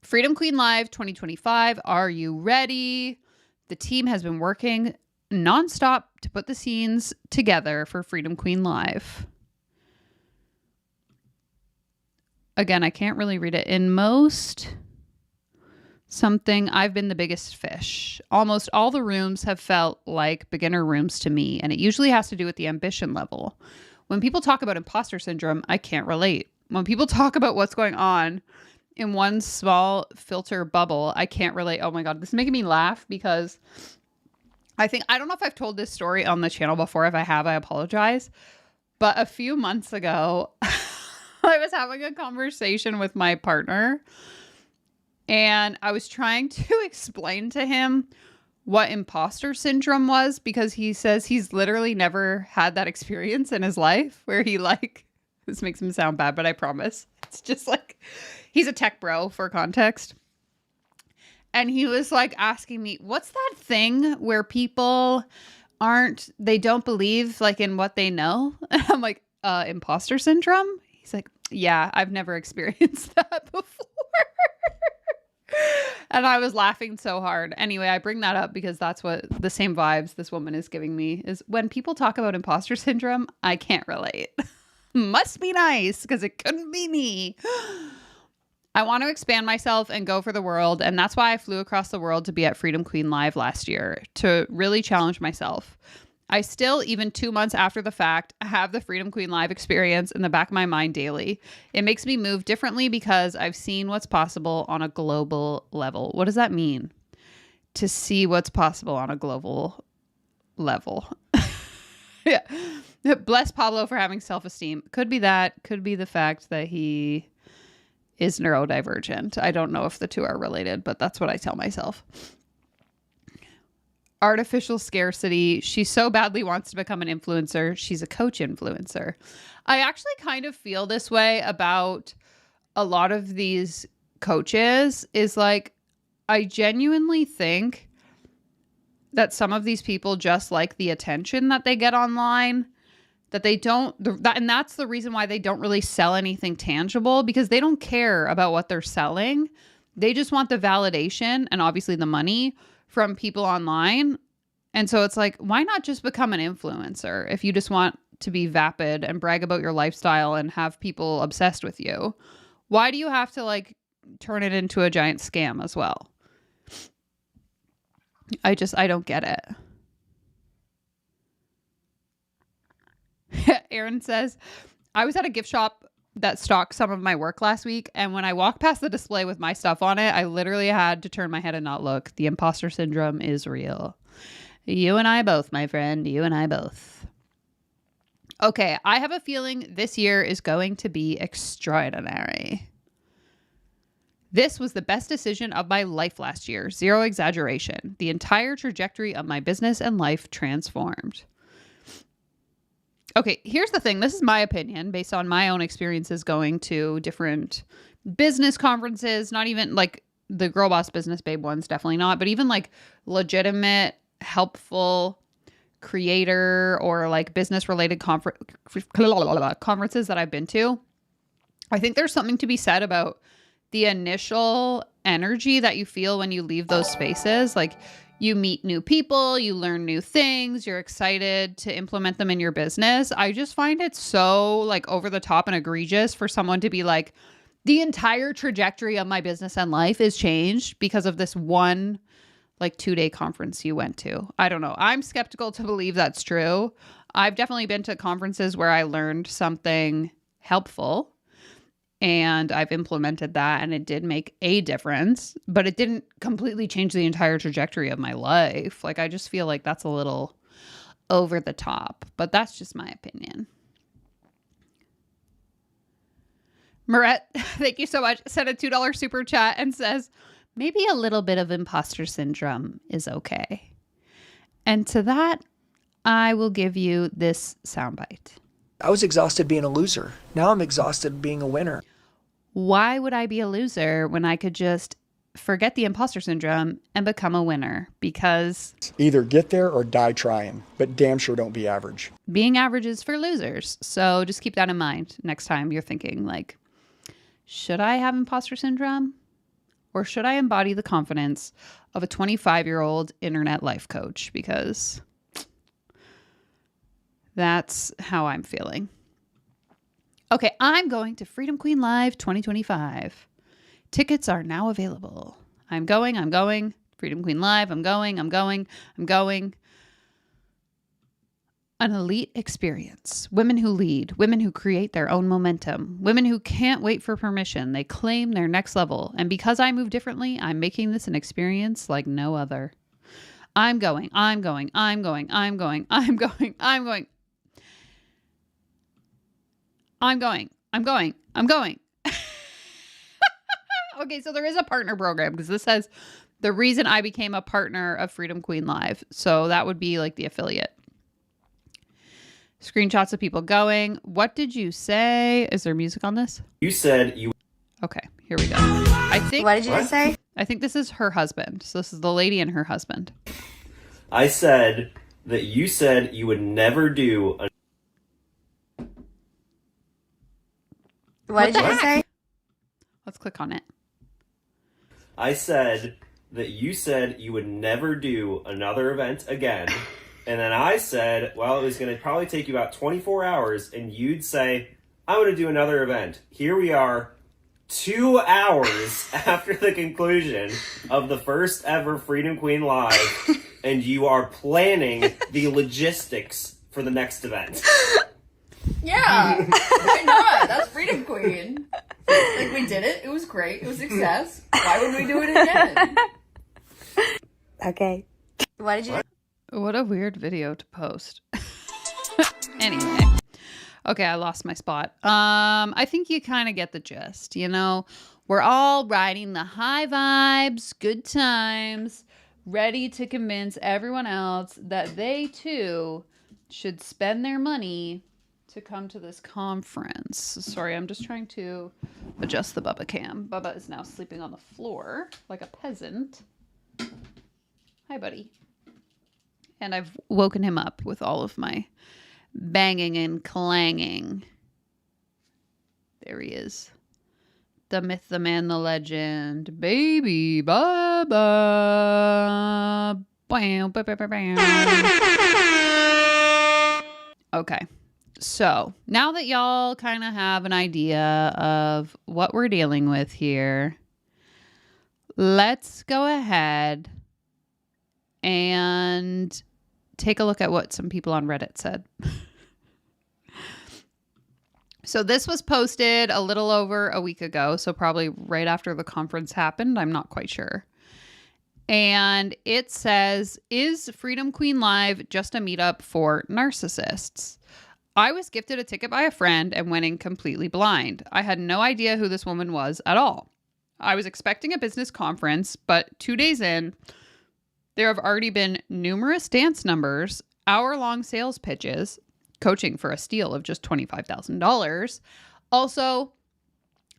Freedom Queen Live 2025. Are you ready? The team has been working nonstop to put the scenes together for Freedom Queen Live. Again, I can't really read it. In most something, I've been the biggest fish. Almost all the rooms have felt like beginner rooms to me, and it usually has to do with the ambition level. When people talk about imposter syndrome, I can't relate. When people talk about what's going on in one small filter bubble, I can't relate. Oh my God, this is making me laugh because I don't know if I've told this story on the channel before. If I have, I apologize. But a few months ago, I was having a conversation with my partner and I was trying to explain to him what imposter syndrome was because he says he's literally never had that experience in his life where he like, this makes him sound bad, but I promise. It's just like, he's a tech bro for context. And he was like asking me, what's that thing where people they don't believe like in what they know? And I'm like, imposter syndrome? He's like, yeah, I've never experienced that before. And I was laughing so hard. Anyway, I bring that up because that's what the same vibes this woman is giving me is when people talk about imposter syndrome, I can't relate. Must be nice because it couldn't be me. I want to expand myself and go for the world. And that's why I flew across the world to be at Freedom Queen Live last year to really challenge myself. I still, even 2 months after the fact, have the Freedom Queen Live experience in the back of my mind daily. It makes me move differently because I've seen what's possible on a global level. What does that mean? To see what's possible on a global level. Yeah. Bless Pablo for having self-esteem. Could be that. Could be the fact that he is neurodivergent. I don't know if the two are related, but that's what I tell myself. artificial scarcity. She so badly wants to become an influencer. She's a coach influencer. I actually kind of feel this way about a lot of these coaches, is like, I genuinely think that some of these people just like the attention that they get online, that they don't, and that's the reason why they don't really sell anything tangible, because they don't care about what they're selling. They just want the validation and obviously the money from people online. And so it's like, why not just become an influencer if you just want to be vapid and brag about your lifestyle and have people obsessed with you? Why do you have to like turn it into a giant scam as well? I don't get it. Aaron says, I was at a gift shop that stocked some of my work last week, and when I walked past the display with my stuff on it, I literally had to turn my head and not look. The imposter syndrome is real. You and I both, my friend. You and I both. Okay, I have a feeling this year is going to be extraordinary. This was the best decision of my life last year. Zero exaggeration. The entire trajectory of my business and life transformed. Okay, here's the thing. This is my opinion based on my own experiences going to different business conferences, not even like the Girl Boss Business Babe ones, definitely not, but even like legitimate, helpful creator or like business related conferences that I've been to. I think there's something to be said about the initial energy that you feel when you leave those spaces. Like, you meet new people, you learn new things, you're excited to implement them in your business. I just find it so like over the top and egregious for someone to be like, the entire trajectory of my business and life is changed because of this one like 2-day conference you went to. I don't know. I'm skeptical to believe that's true. I've definitely been to conferences where I learned something helpful, and I've implemented that, and it did make a difference, but it didn't completely change the entire trajectory of my life. Like, I just feel like that's a little over the top, but that's just my opinion. Marette, thank you so much. Sent a $2 super chat and says, maybe a little bit of imposter syndrome is okay. And to that, I will give you this soundbite. I was exhausted being a loser. Now I'm exhausted being a winner. Why would I be a loser when I could just forget the imposter syndrome and become a winner? Because either get there or die trying, but damn sure don't be average. Being average is for losers. So just keep that in mind next time you're thinking like, should I have imposter syndrome? Or should I embody the confidence of a 25-year-old internet life coach? Because that's how I'm feeling. Okay, I'm going to Freedom Queen Live 2025. Tickets are now available. I'm going. Freedom Queen Live, I'm going. An elite experience. Women who lead. Women who create their own momentum. Women who can't wait for permission. They claim their next level. And because I move differently, I'm making this an experience like no other. I'm going. Okay, so there is a partner program because this says the reason I became a partner of Freedom Queen Live. So that would be like the affiliate. Screenshots of people going. What did you say? Is there music on this? You said you... Okay, here we go. I think... What did you just say? I think this is her husband. So this is the lady and her husband. I said that you said you would never do... What did you say? Let's click on it. I said that you said you would never do another event again. And then I said, well, it was going to probably take you about 24 hours. And you'd say, I'm going to do another event. Here we are, 2 hours after the conclusion of the first ever Freedom Queen Live. And you are planning the logistics for the next event. Yeah, why not? That's Freedom Queen. Like, we did it. It was great. It was a success. Why would we do it again? Okay. What did you... What a weird video to post. Anyway. Okay, I lost my spot. I think you kind of get the gist, you know? We're all riding the high vibes, good times. ready to convince everyone else that they too should spend their money to come to this conference. Sorry, I'm just trying to adjust the Bubba cam. Bubba is now sleeping on the floor like a peasant. Hi, buddy. And I've woken him up with all of my banging and clanging. There he is. The myth, the man, the legend. Baby Bubba. Bam, bam, bam, bam, bam. Okay. So now that y'all kind of have an idea of what we're dealing with here, let's go ahead and take a look at what some people on Reddit said. So this was posted a little over a week ago, so probably right after the conference happened. I'm not quite sure. And it says, is Freedom Queen Live just a meetup for narcissists? I was gifted a ticket by a friend and went in completely blind. I had no idea who this woman was at all. I was expecting a business conference, but 2 days in, there have already been numerous dance numbers, hour-long sales pitches, coaching for a steal of just $25,000. Also,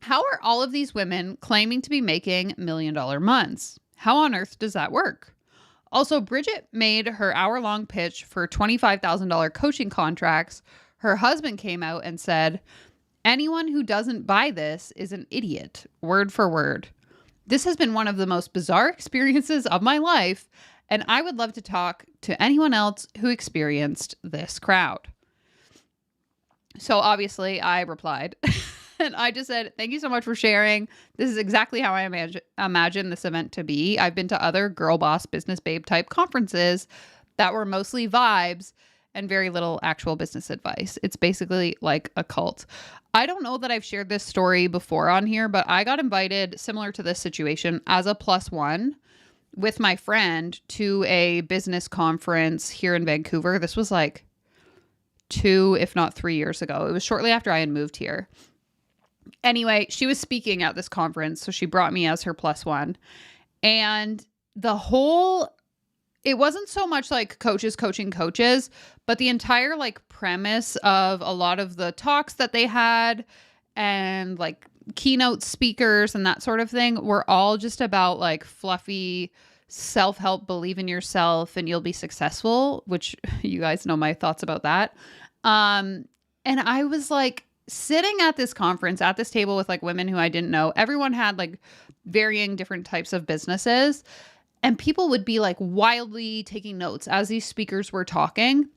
how are all of these women claiming to be making million-dollar months? How on earth does that work? Also, Bridget made her hour-long pitch for $25,000 coaching contracts. Her husband came out and said, anyone who doesn't buy this is an idiot, word for word. This has been one of the most bizarre experiences of my life, and I would love to talk to anyone else who experienced this crowd. So obviously I replied and I just said, thank you so much for sharing. This is exactly how I imagine this event to be. I've been to other girl boss business babe type conferences that were mostly vibes and very little actual business advice. It's basically like a cult. I don't know that I've shared this story before on here, but I got invited, similar to this situation, as a +1 with my friend to a business conference here in Vancouver. This was like 2, if not 3 years ago. It was shortly after I had moved here. Anyway, she was speaking at this conference, so she brought me as her +1. And it wasn't so much like coaches coaching coaches, but the entire like premise of a lot of the talks that they had and like keynote speakers and that sort of thing were all just about like fluffy self-help, believe in yourself and you'll be successful, which you guys know my thoughts about that. And I was like sitting at this conference at this table with like women who I didn't know. Everyone had like varying different types of businesses, and people would be like wildly taking notes as these speakers were talking.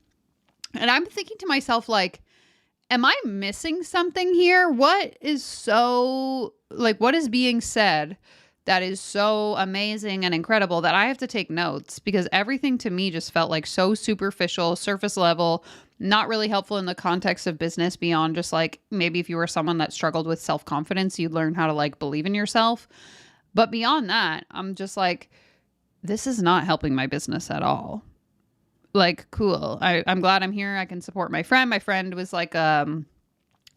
And I'm thinking to myself, like, am I missing something here? What is being said that is so amazing and incredible that I have to take notes? Because everything to me just felt like so superficial, surface level, not really helpful in the context of business beyond just like maybe if you were someone that struggled with self-confidence, you'd learn how to like believe in yourself. But beyond that, I'm just like, this is not helping my business at all. Like, cool. I'm glad I'm here. I can support my friend. My friend was like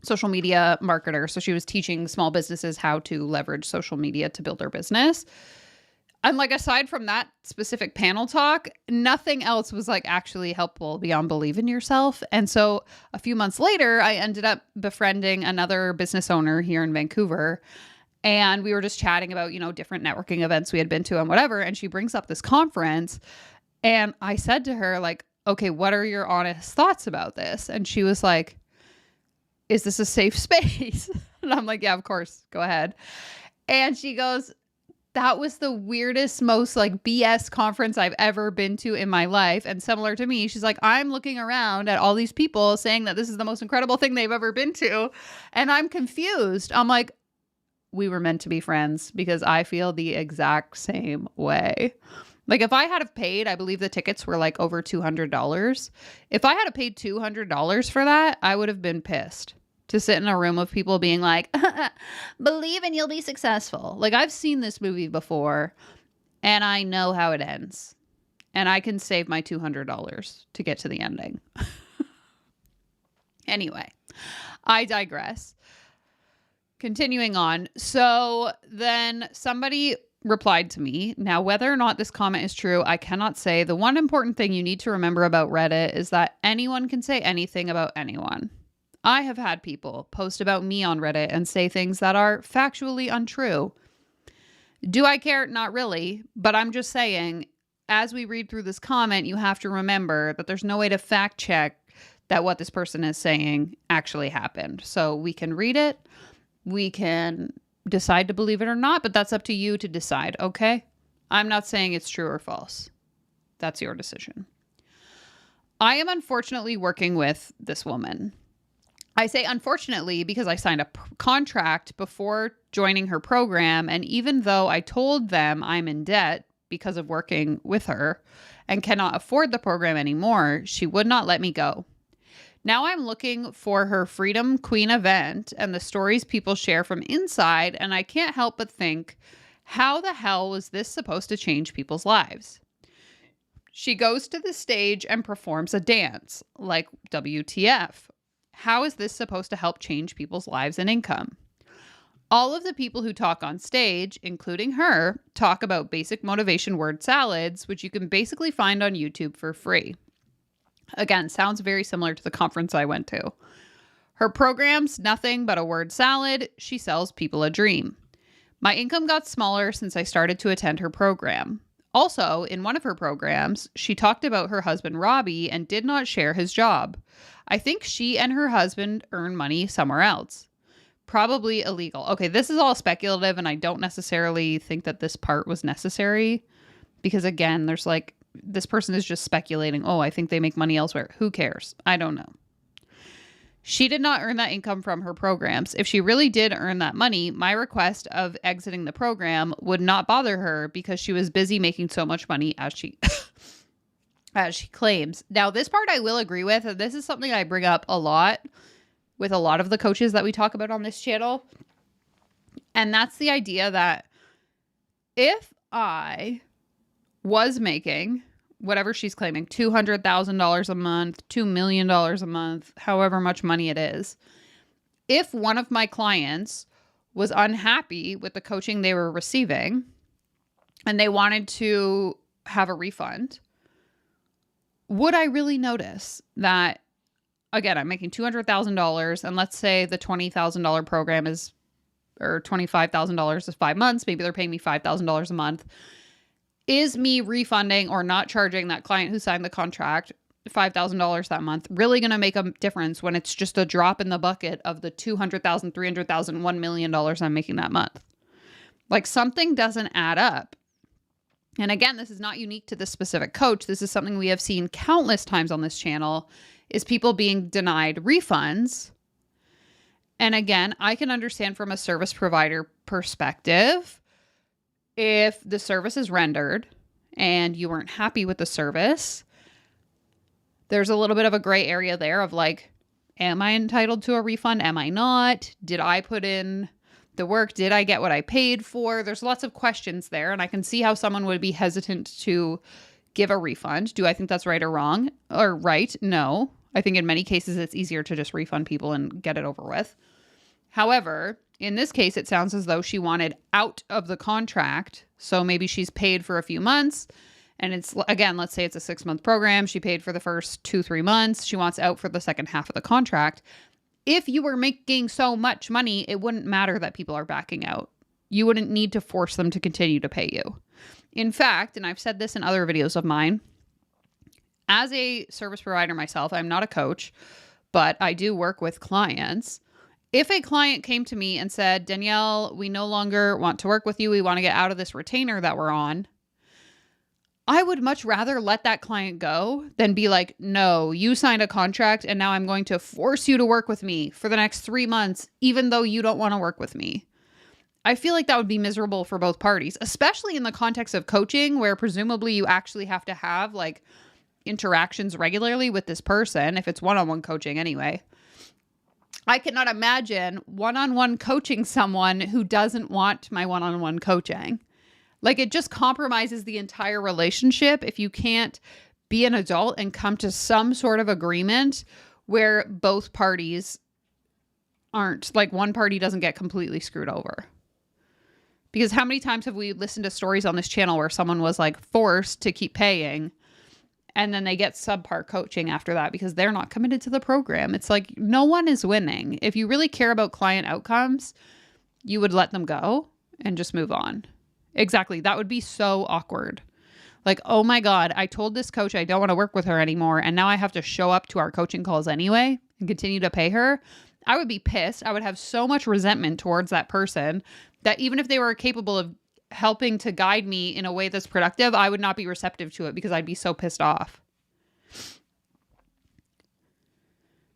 social media marketer. So she was teaching small businesses how to leverage social media to build their business. And like, aside from that specific panel talk, nothing else was like actually helpful beyond believe in yourself. And so a few months later, I ended up befriending another business owner here in Vancouver. And we were just chatting about, different networking events we had been to and whatever. And she brings up this conference. And I said to her, like, okay, what are your honest thoughts about this? And she was like, is this a safe space? And I'm like, yeah, of course. Go ahead. And she goes, that was the weirdest, most like BS conference I've ever been to in my life. And similar to me, she's like, I'm looking around at all these people saying that this is the most incredible thing they've ever been to. And I'm confused. I'm like, we were meant to be friends, because I feel the exact same way. Like, if I had have paid, I believe the tickets were like over $200. If I had paid $200 for that, I would have been pissed to sit in a room of people being like, believe and you'll be successful. Like, I've seen this movie before and I know how it ends. And I can save my $200 to get to the ending. Anyway, I digress. Continuing on. So then somebody replied to me. Now, whether or not this comment is true, I cannot say. The one important thing you need to remember about Reddit is that anyone can say anything about anyone. I have had people post about me on Reddit and say things that are factually untrue. Do I care? Not really. But I'm just saying, as we read through this comment, you have to remember that there's no way to fact check that what this person is saying actually happened. So we can read it. We can decide to believe it or not, but that's up to you to decide, okay? I'm not saying it's true or false. That's your decision. I am unfortunately working with this woman. I say unfortunately because I signed a contract before joining her program, and even though I told them I'm in debt because of working with her and cannot afford the program anymore, she would not let me go. Now I'm looking for her Freedom Queen event and the stories people share from inside, and I can't help but think, how the hell was this supposed to change people's lives? She goes to the stage and performs a dance, like WTF. How is this supposed to help change people's lives and income? All of the people who talk on stage, including her, talk about basic motivation word salads, which you can basically find on YouTube for free. Again, sounds very similar to the conference I went to. Her program's nothing but a word salad. She sells people a dream. My income got smaller since I started to attend her program. Also, in one of her programs, she talked about her husband, Robbie, and did not share his job. I think she and her husband earn money somewhere else. Probably illegal. Okay, this is all speculative, and I don't necessarily think that this part was necessary. Because again, there's like, this person is just speculating. Oh, I think they make money elsewhere. Who cares? I don't know. She did not earn that income from her programs. If she really did earn that money, my request of exiting the program would not bother her because she was busy making so much money as she as she claims. Now, this part I will agree with. And this is something I bring up a lot with a lot of the coaches that we talk about on this channel. And that's the idea that if I was making whatever she's claiming, $200,000 a month, $2 million a month, however much money it is. If one of my clients was unhappy with the coaching they were receiving and they wanted to have a refund, would I really notice that, again, I'm making $200,000 and let's say the $20,000 program is, or $25,000 is 5 months, maybe they're paying me $5,000 a month. Is me refunding or not charging that client who signed the contract $5,000 that month really going to make a difference when it's just a drop in the bucket of the $200,000, $300,000, $1 million I'm making that month? Like, something doesn't add up. And again, this is not unique to this specific coach. This is something we have seen countless times on this channel, is people being denied refunds. And again, I can understand from a service provider perspective, if the service is rendered and you weren't happy with the service, there's a little bit of a gray area there of like, am I entitled to a refund? Am I not? Did I put in the work? Did I get what I paid for? There's lots of questions there, and I can see how someone would be hesitant to give a refund. Do I think that's right or wrong? Or right? No. I think in many cases it's easier to just refund people and get it over with. However, in this case, it sounds as though she wanted out of the contract. So maybe she's paid for a few months and it's, again, let's say it's a 6-month program. She paid for the first 2-3 months. She wants out for the second half of the contract. If you were making so much money, it wouldn't matter that people are backing out. You wouldn't need to force them to continue to pay you. In fact, and I've said this in other videos of mine, as a service provider myself, I'm not a coach, but I do work with clients. If a client came to me and said, Danielle, we no longer want to work with you, we want to get out of this retainer that we're on, I would much rather let that client go than be like, no, you signed a contract and now I'm going to force you to work with me for the next 3 months, even though you don't want to work with me. I feel like that would be miserable for both parties, especially in the context of coaching, where presumably you actually have to have like interactions regularly with this person, if it's one-on-one coaching anyway. I cannot imagine one-on-one coaching someone who doesn't want my one-on-one coaching. Like, it just compromises the entire relationship if you can't be an adult and come to some sort of agreement where both parties aren't, like, one party doesn't get completely screwed over. Because how many times have we listened to stories on this channel where someone was like forced to keep paying and then they get subpar coaching after that because they're not committed to the program? It's like no one is winning. If you really care about client outcomes, you would let them go and just move on. Exactly. That would be so awkward. Like, oh my God, I told this coach I don't want to work with her anymore, and now I have to show up to our coaching calls anyway and continue to pay her. I would be pissed. I would have so much resentment towards that person that even if they were capable of helping to guide me in a way that's productive, I would not be receptive to it because I'd be so pissed off.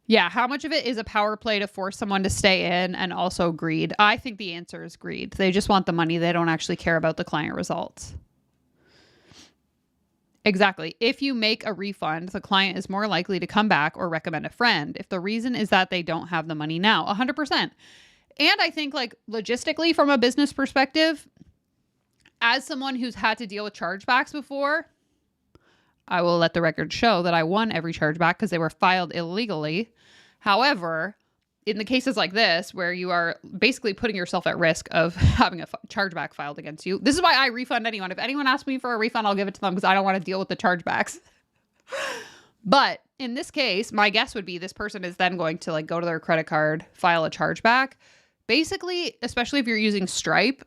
Yeah, how much of it is a power play to force someone to stay in and also greed? I think the answer is greed. They just want the money. They don't actually care about the client results. Exactly. If you make a refund, the client is more likely to come back or recommend a friend if the reason is that they don't have the money now. 100%. And I think like logistically from a business perspective, as someone who's had to deal with chargebacks before, I will let the record show that I won every chargeback because they were filed illegally. However, in the cases like this, where you are basically putting yourself at risk of having a chargeback filed against you, this is why I refund anyone. If anyone asks me for a refund, I'll give it to them because I don't want to deal with the chargebacks. But in this case, my guess would be this person is then going to like go to their credit card, file a chargeback. Basically, especially if you're using Stripe,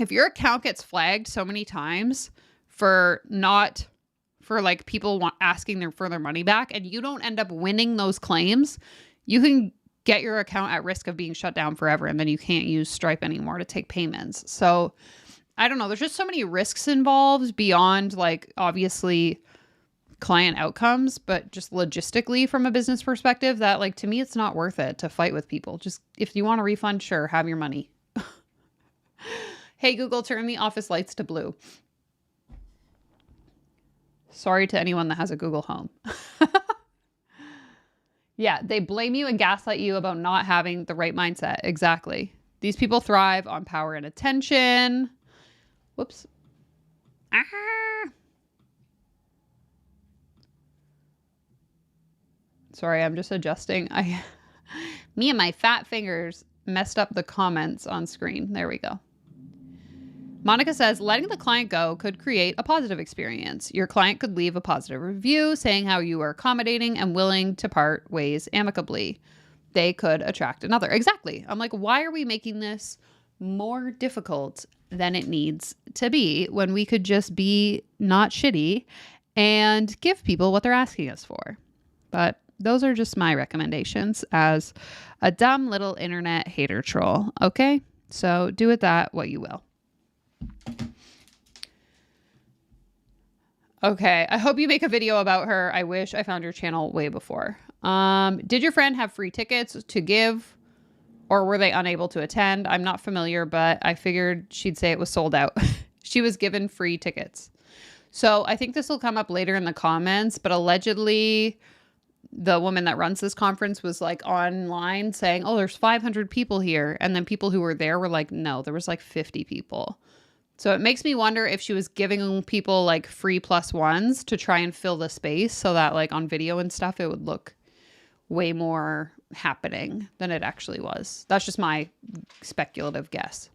if your account gets flagged so many times for like people asking for their money back and you don't end up winning those claims, you can get your account at risk of being shut down forever, and then you can't use Stripe anymore to take payments. So I don't know. There's just so many risks involved beyond like obviously client outcomes, but just logistically from a business perspective that like to me, it's not worth it to fight with people. Just if you want a refund, sure, have your money. Hey, Google, turn the office lights to blue. Sorry to anyone that has a Google Home. Yeah, they blame you and gaslight you about not having the right mindset. Exactly. These people thrive on power and attention. Whoops. Sorry, I'm just adjusting. Me and my fat fingers messed up the comments on screen. There we go. Monica says, letting the client go could create a positive experience. Your client could leave a positive review saying how you are accommodating and willing to part ways amicably. They could attract another. Exactly. I'm like, why are we making this more difficult than it needs to be when we could just be not shitty and give people what they're asking us for? But those are just my recommendations as a dumb little internet hater troll. Okay? So do with that what you will. Okay, I hope you make a video about her. I wish I found your channel way before. Did your friend have free tickets to give, or were they unable to attend? I'm not familiar, but I figured she'd say it was sold out. She was given free tickets. So I think this will come up later in the comments, but allegedly the woman that runs this conference was like online saying, oh, there's 500 people here. And then people who were there were like, no, there was like 50 people. So it makes me wonder if she was giving people like free +1s to try and fill the space so that like on video and stuff, it would look way more happening than it actually was. That's just my speculative guess.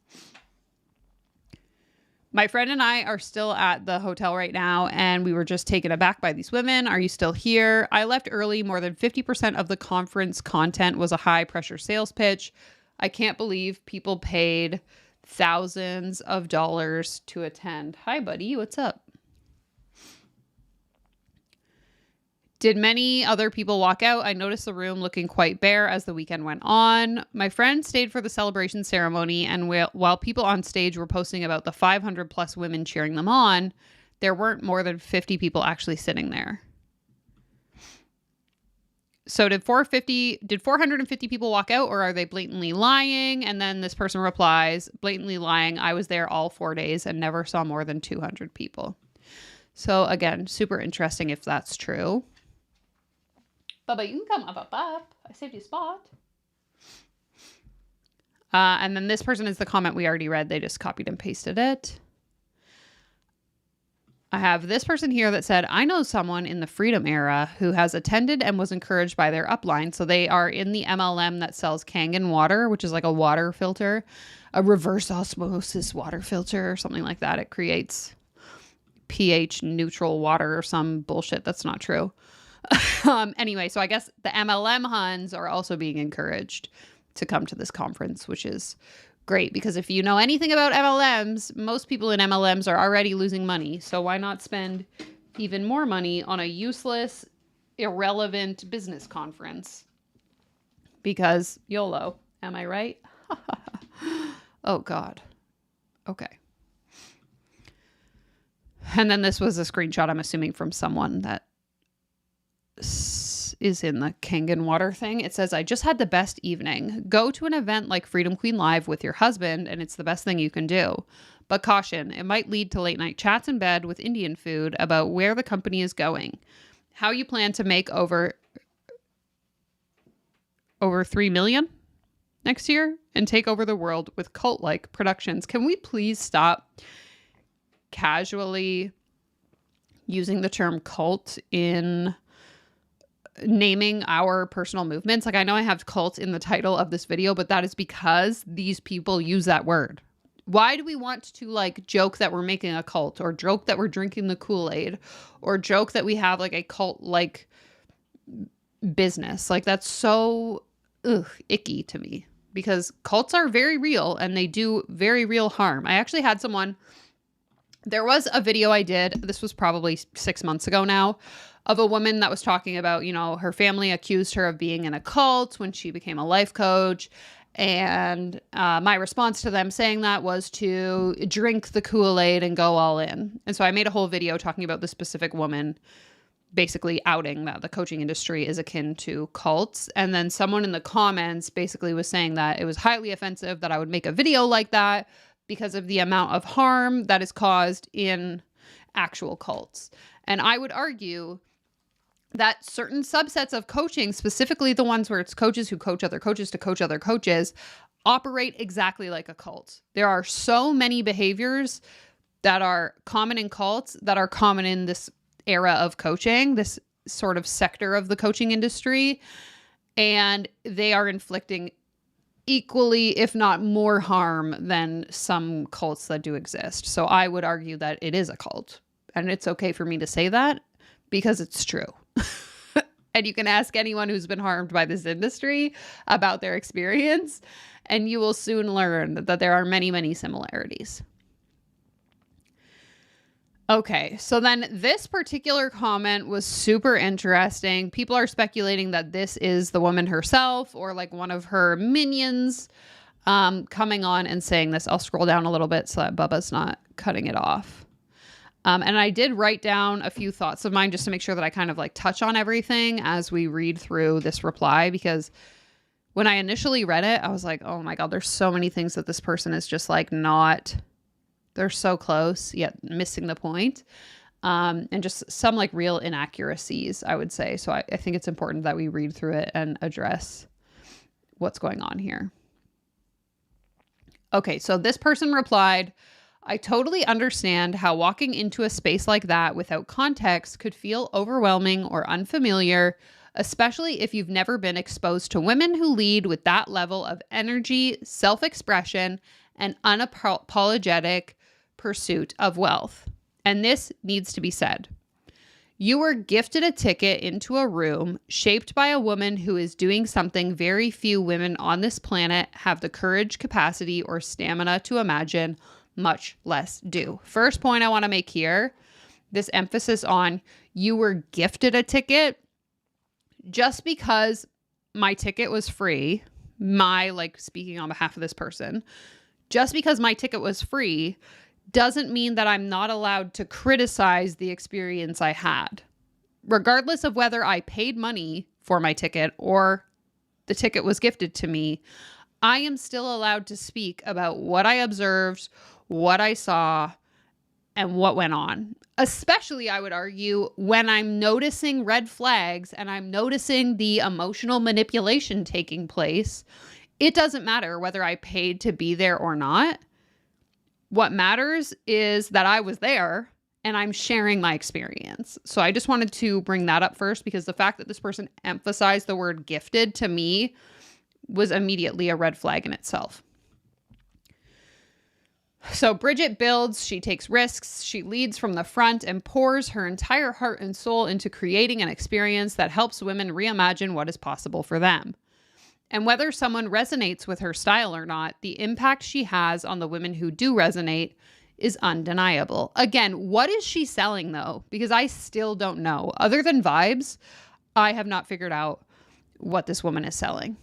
My friend and I are still at the hotel right now, and we were just taken aback by these women. Are you still here? I left early. More than 50% of the conference content was a high pressure sales pitch. I can't believe people paid thousands of dollars to attend. Hi, buddy. What's up? Did many other people walk out? I noticed the room looking quite bare as the weekend went on. My friend stayed for the celebration ceremony, and while people on stage were posting about the 500 plus women cheering them on, there weren't more than 50 people actually sitting there. So did 450 people walk out, or are they blatantly lying? And then this person replies, blatantly lying. I was there all 4 days and never saw more than 200 people. So again, super interesting if that's true. Bubba, you can come up. I saved you a spot. And then this person is the comment we already read. They just copied and pasted it. I have this person here that said, I know someone in the freedom era who has attended and was encouraged by their upline. So they are in the MLM that sells Kangen water, which is like a water filter, a reverse osmosis water filter or something like that. It creates pH neutral water or some bullshit that's not true. Anyway, so I guess the MLM Huns are also being encouraged to come to this conference, which is great, because if you know anything about MLMs, most people in MLMs are already losing money. So why not spend even more money on a useless, irrelevant business conference? Because YOLO, am I right? Oh, God. Okay. And then this was a screenshot, I'm assuming, from someone that is in the Kangen water thing. It says, I just had the best evening. Go to an event like Freedom Queen Live with your husband, and it's the best thing you can do. But caution, it might lead to late night chats in bed with Indian food about where the company is going, how you plan to make over 3 million next year, and take over the world with cult-like productions. Can we please stop casually using the term cult in naming our personal movements? Like, I know I have cult in the title of this video, but that is because these people use that word. Why do we want to like joke that we're making a cult, or joke that we're drinking the Kool-Aid, or joke that we have like a cult like business? Like, that's so icky to me, because cults are very real and they do very real harm. I actually had someone, there was a video I did, this was probably 6 months ago now, of a woman that was talking about, you know, her family accused her of being in a cult when she became a life coach. And my response to them saying that was to drink the Kool-Aid and go all in. And so I made a whole video talking about this specific woman, basically outing that the coaching industry is akin to cults. And then someone in the comments basically was saying that it was highly offensive that I would make a video like that because of the amount of harm that is caused in actual cults. And I would argue that certain subsets of coaching, specifically the ones where it's coaches who coach other coaches to coach other coaches, operate exactly like a cult. There are so many behaviors that are common in cults that are common in this era of coaching, this sort of sector of the coaching industry, and they are inflicting equally, if not more harm than some cults that do exist. So I would argue that it is a cult, and it's okay for me to say that because it's true. And you can ask anyone who's been harmed by this industry about their experience, and you will soon learn that there are many, many similarities. Okay, so then this particular comment was super interesting. People are speculating that this is the woman herself or like one of her minions coming on and saying this. I'll scroll down a little bit so that Bubba's not cutting it off. And I did write down a few thoughts of mine just to make sure that I kind of like touch on everything as we read through this reply, because when I initially read it, I was like, oh my God, there's so many things that this person is just like not, they're so close yet missing the point. And just some like real inaccuracies, I would say. So I think it's important that we read through it and address what's going on here. Okay, so this person replied, I totally understand how walking into a space like that without context could feel overwhelming or unfamiliar, especially if you've never been exposed to women who lead with that level of energy, self-expression, and unapologetic pursuit of wealth. And this needs to be said. You were gifted a ticket into a room shaped by a woman who is doing something very few women on this planet have the courage, capacity, or stamina to imagine, much less do. First point I want to make here, this emphasis on you were gifted a ticket. Just because my ticket was free, speaking on behalf of this person, just because my ticket was free doesn't mean that I'm not allowed to criticize the experience I had. Regardless of whether I paid money for my ticket or the ticket was gifted to me, I am still allowed to speak about what I observed, what I saw, and what went on. Especially, I would argue, when I'm noticing red flags and I'm noticing the emotional manipulation taking place, it doesn't matter whether I paid to be there or not. What matters is that I was there and I'm sharing my experience. So I just wanted to bring that up first, because the fact that this person emphasized the word gifted to me was immediately a red flag in itself. So Bridget builds, she takes risks, she leads from the front and pours her entire heart and soul into creating an experience that helps women reimagine what is possible for them. And whether someone resonates with her style or not, the impact she has on the women who do resonate is undeniable. Again, what is she selling though? Because I still don't know. Other than vibes, I have not figured out what this woman is selling.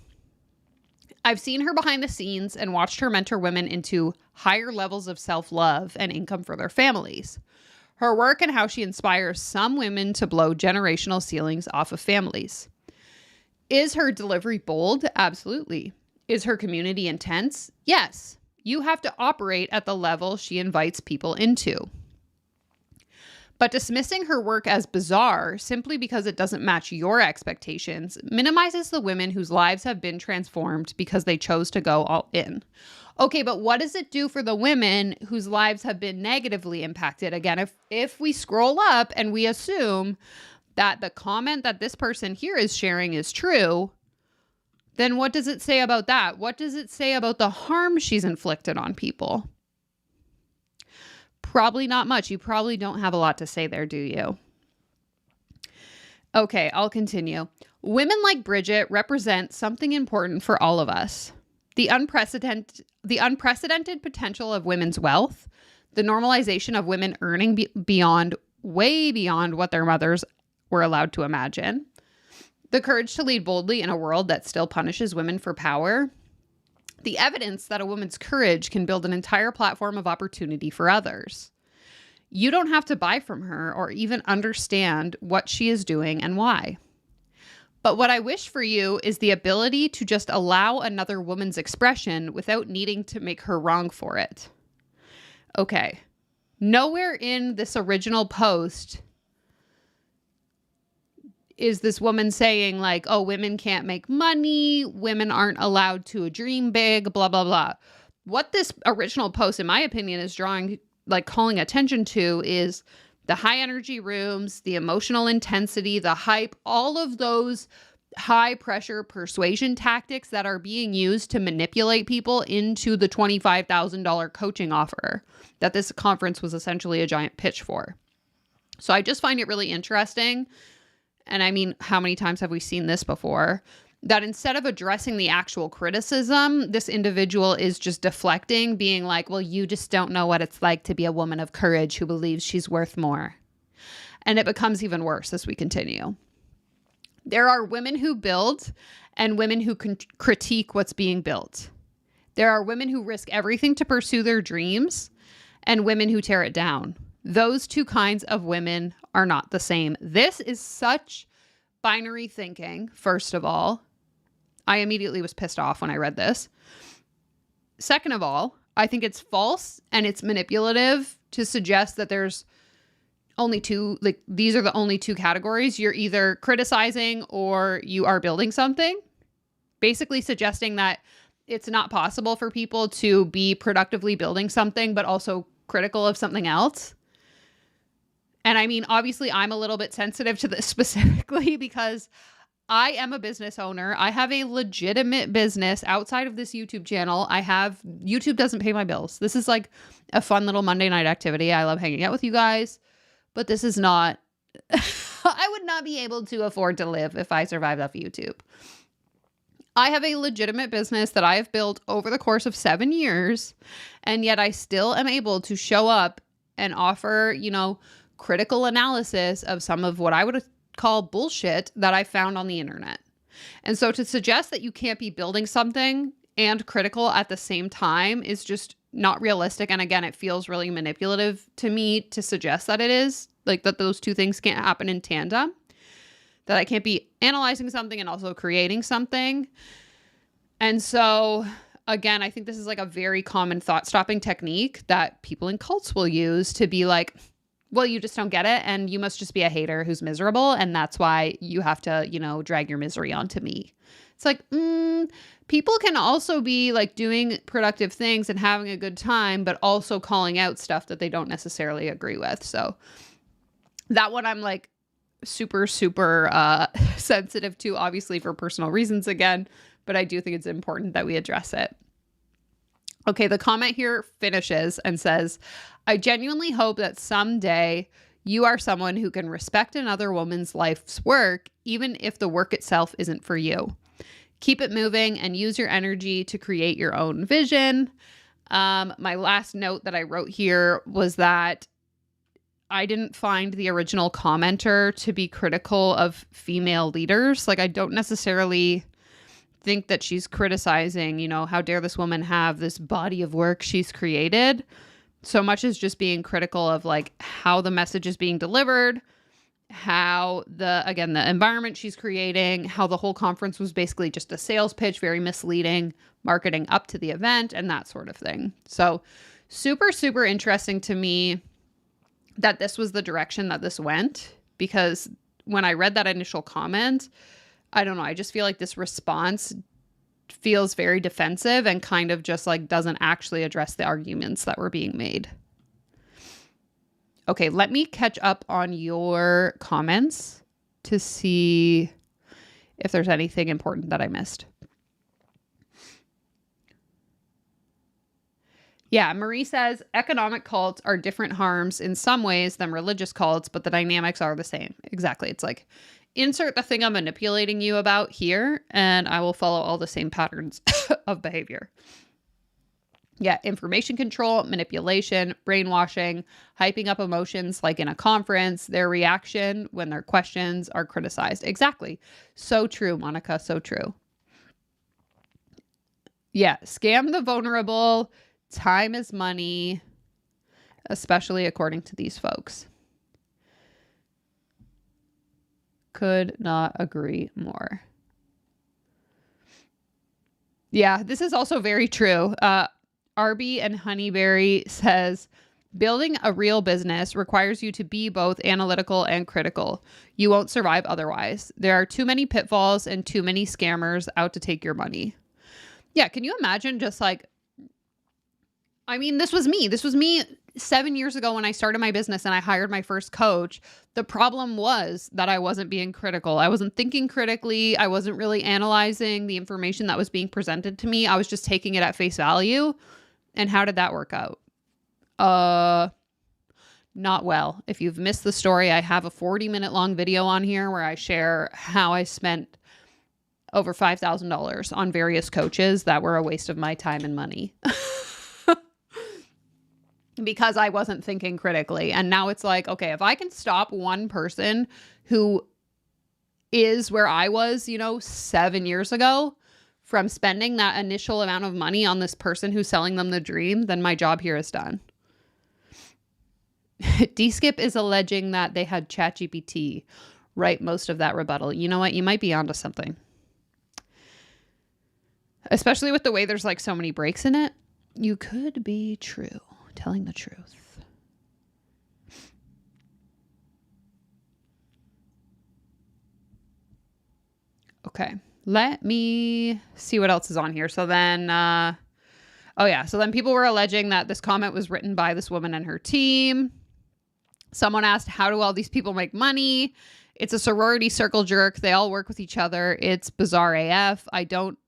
I've seen her behind the scenes and watched her mentor women into higher levels of self-love and income for their families. Her work and how she inspires some women to blow generational ceilings off of families. Is her delivery bold? Absolutely. Is her community intense? Yes. You have to operate at the level she invites people into. But dismissing her work as bizarre simply because it doesn't match your expectations minimizes the women whose lives have been transformed because they chose to go all in. Okay, but what does it do for the women whose lives have been negatively impacted? Again, if we scroll up and we assume that the comment that this person here is sharing is true, then what does it say about that? What does it say about the harm she's inflicted on people? Probably not much. You probably don't have a lot to say there, do you? Okay, I'll continue. Women like Bridget represent something important for all of us. The unprecedented potential of women's wealth, the normalization of women earning way beyond what their mothers were allowed to imagine, the courage to lead boldly in a world that still punishes women for power, the evidence that a woman's courage can build an entire platform of opportunity for others. You don't have to buy from her or even understand what she is doing and why. But what I wish for you is the ability to just allow another woman's expression without needing to make her wrong for it. Okay. Nowhere in this original post is this woman saying like, oh, women can't make money, women aren't allowed to dream big, blah, blah, blah. What this original post, in my opinion, is calling attention to is the high energy rooms, the emotional intensity, the hype, all of those high pressure persuasion tactics that are being used to manipulate people into the $25,000 coaching offer that this conference was essentially a giant pitch for. So I just find it really interesting. And I mean, how many times have we seen this before? That instead of addressing the actual criticism, this individual is just deflecting, being like, well, you just don't know what it's like to be a woman of courage who believes she's worth more. And it becomes even worse as we continue. There are women who build and women who critique what's being built. There are women who risk everything to pursue their dreams and women who tear it down. Those two kinds of women are not the same. This is such binary thinking, first of all. I immediately was pissed off when I read this. Second of all, I think it's false and it's manipulative to suggest that there's only two, like these are the only two categories. You're either criticizing or you are building something. Basically suggesting that it's not possible for people to be productively building something, but also critical of something else. And I mean, obviously, I'm a little bit sensitive to this specifically because I am a business owner. I have a legitimate business outside of this YouTube channel. YouTube doesn't pay my bills. This is like a fun little Monday night activity. I love hanging out with you guys, but this is not, I would not be able to afford to live if I survived off YouTube. I have a legitimate business that I have built over the course of 7 years, and yet I still am able to show up and offer, critical analysis of some of what I would call bullshit that I found on the internet. And so to suggest that you can't be building something and critical at the same time is just not realistic. And again, it feels really manipulative to me to suggest that it is, like that those two things can't happen in tandem, that I can't be analyzing something and also creating something. And so again, I think this is like a very common thought-stopping technique that people in cults will use to be like, well, you just don't get it, and you must just be a hater who's miserable, and that's why you have to, drag your misery onto me. It's like, people can also be like doing productive things and having a good time, but also calling out stuff that they don't necessarily agree with. So that one I'm like super, super sensitive to, obviously for personal reasons again, but I do think it's important that we address it. Okay, the comment here finishes and says, I genuinely hope that someday you are someone who can respect another woman's life's work, even if the work itself isn't for you. Keep it moving and use your energy to create your own vision. My last note that I wrote here was that I didn't find the original commenter to be critical of female leaders. Like, I don't necessarily think that she's criticizing, you know, how dare this woman have this body of work she's created, so much as just being critical of like how the message is being delivered, how the environment she's creating, how the whole conference was basically just a sales pitch, very misleading marketing up to the event and that sort of thing. So super, super interesting to me that this was the direction that this went, because when I read that initial comment, I don't know, I just feel like this response feels very defensive and kind of just like doesn't actually address the arguments that were being made. Okay, let me catch up on your comments to see if there's anything important that I missed. Yeah, Marie says, economic cults are different harms in some ways than religious cults, but the dynamics are the same. Exactly. It's like, insert the thing I'm manipulating you about here, and I will follow all the same patterns of behavior. Yeah, information control, manipulation, brainwashing, hyping up emotions like in a conference, their reaction when their questions are criticized. Exactly. So true, Monica. So true. Yeah, scam the vulnerable. Time is money, especially according to these folks. Could not agree more. Yeah, this is also very true. Arby and Honeyberry says, building a real business requires you to be both analytical and critical. You won't survive otherwise. There are too many pitfalls and too many scammers out to take your money. Yeah, can you imagine just like, I mean, this was me. This was me 7 years ago when I started my business and I hired my first coach. The problem was that I wasn't being critical. I wasn't thinking critically. I wasn't really analyzing the information that was being presented to me. I was just taking it at face value. And how did that work out? Not well. If you've missed the story, I have a 40-minute long video on here where I share how I spent over $5,000 on various coaches that were a waste of my time and money. Because I wasn't thinking critically. And now it's like, okay, if I can stop one person who is where I was, 7 years ago from spending that initial amount of money on this person who's selling them the dream, then my job here is done. D-Skip is alleging that they had ChatGPT write most of that rebuttal. You know what? You might be onto something. Especially with the way there's like so many breaks in it. You could be true. Telling the truth. Okay, let me see what else is on here. So then, so then people were alleging that this comment was written by this woman and her team. Someone asked, how do all these people make money? It's a sorority circle jerk. They all work with each other. It's bizarre AF. I don't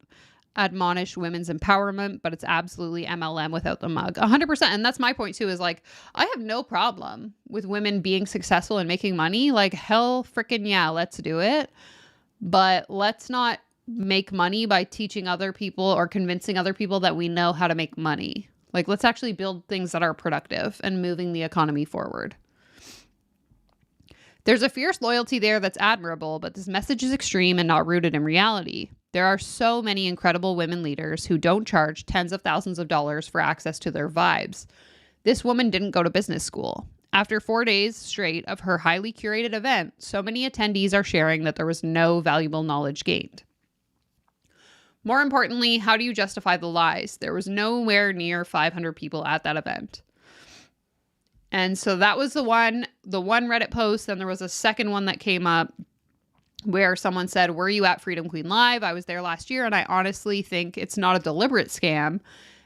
admonish women's empowerment, but it's absolutely MLM without the mug. 100%. And that's my point too, is like, I have no problem with women being successful and making money. Like, hell freaking yeah, let's do it. But let's not make money by teaching other people or convincing other people that we know how to make money. Like, let's actually build things that are productive and moving the economy forward. There's a fierce loyalty there that's admirable, but this message is extreme and not rooted in reality. There are so many incredible women leaders who don't charge tens of thousands of dollars for access to their vibes. This woman didn't go to business school. After 4 days straight of her highly curated event, so many attendees are sharing that there was no valuable knowledge gained. More importantly, how do you justify the lies? There was nowhere near 500 people at that event. And so that was the one Reddit post. Then there was a second one that came up where someone said, were you at Freedom Queen Live? I was there last year, and I honestly think it's not a deliberate scam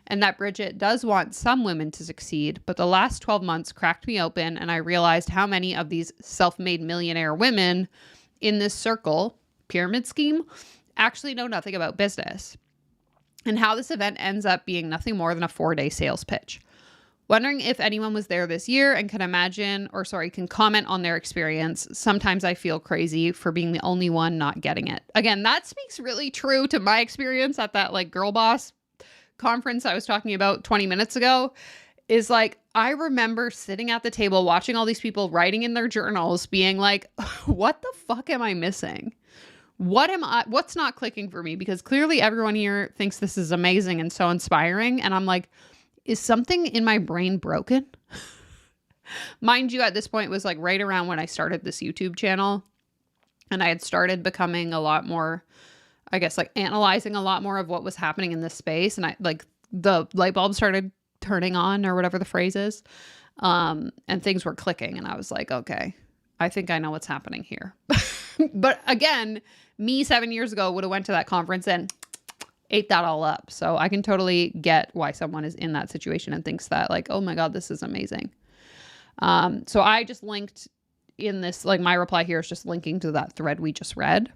and that Bridget does want some women to succeed. But the last 12 months cracked me open, and I realized how many of these self-made millionaire women in this circle pyramid scheme actually know nothing about business, and how this event ends up being nothing more than a 4-day sales pitch. Wondering if anyone was there this year and can comment on their experience. Sometimes I feel crazy for being the only one not getting it. Again, that speaks really true to my experience at that like girl boss conference I was talking about 20 minutes ago. Is like, I remember sitting at the table watching all these people writing in their journals being like, what the fuck am I missing? What's not clicking for me? Because clearly everyone here thinks this is amazing and so inspiring. And I'm like, is something in my brain broken? Mind you, at this point, it was like right around when I started this YouTube channel, and I had started becoming a lot more, I guess, like analyzing a lot more of what was happening in this space. And I like the light bulb started turning on, or whatever the phrase is. And things were clicking, and I was like, okay, I think I know what's happening here. But again, me 7 years ago would have went to that conference and ate that all up. So I can totally get why someone is in that situation and thinks that like, oh my God, this is amazing. So I just linked in this, like my reply here is just linking to that thread we just read.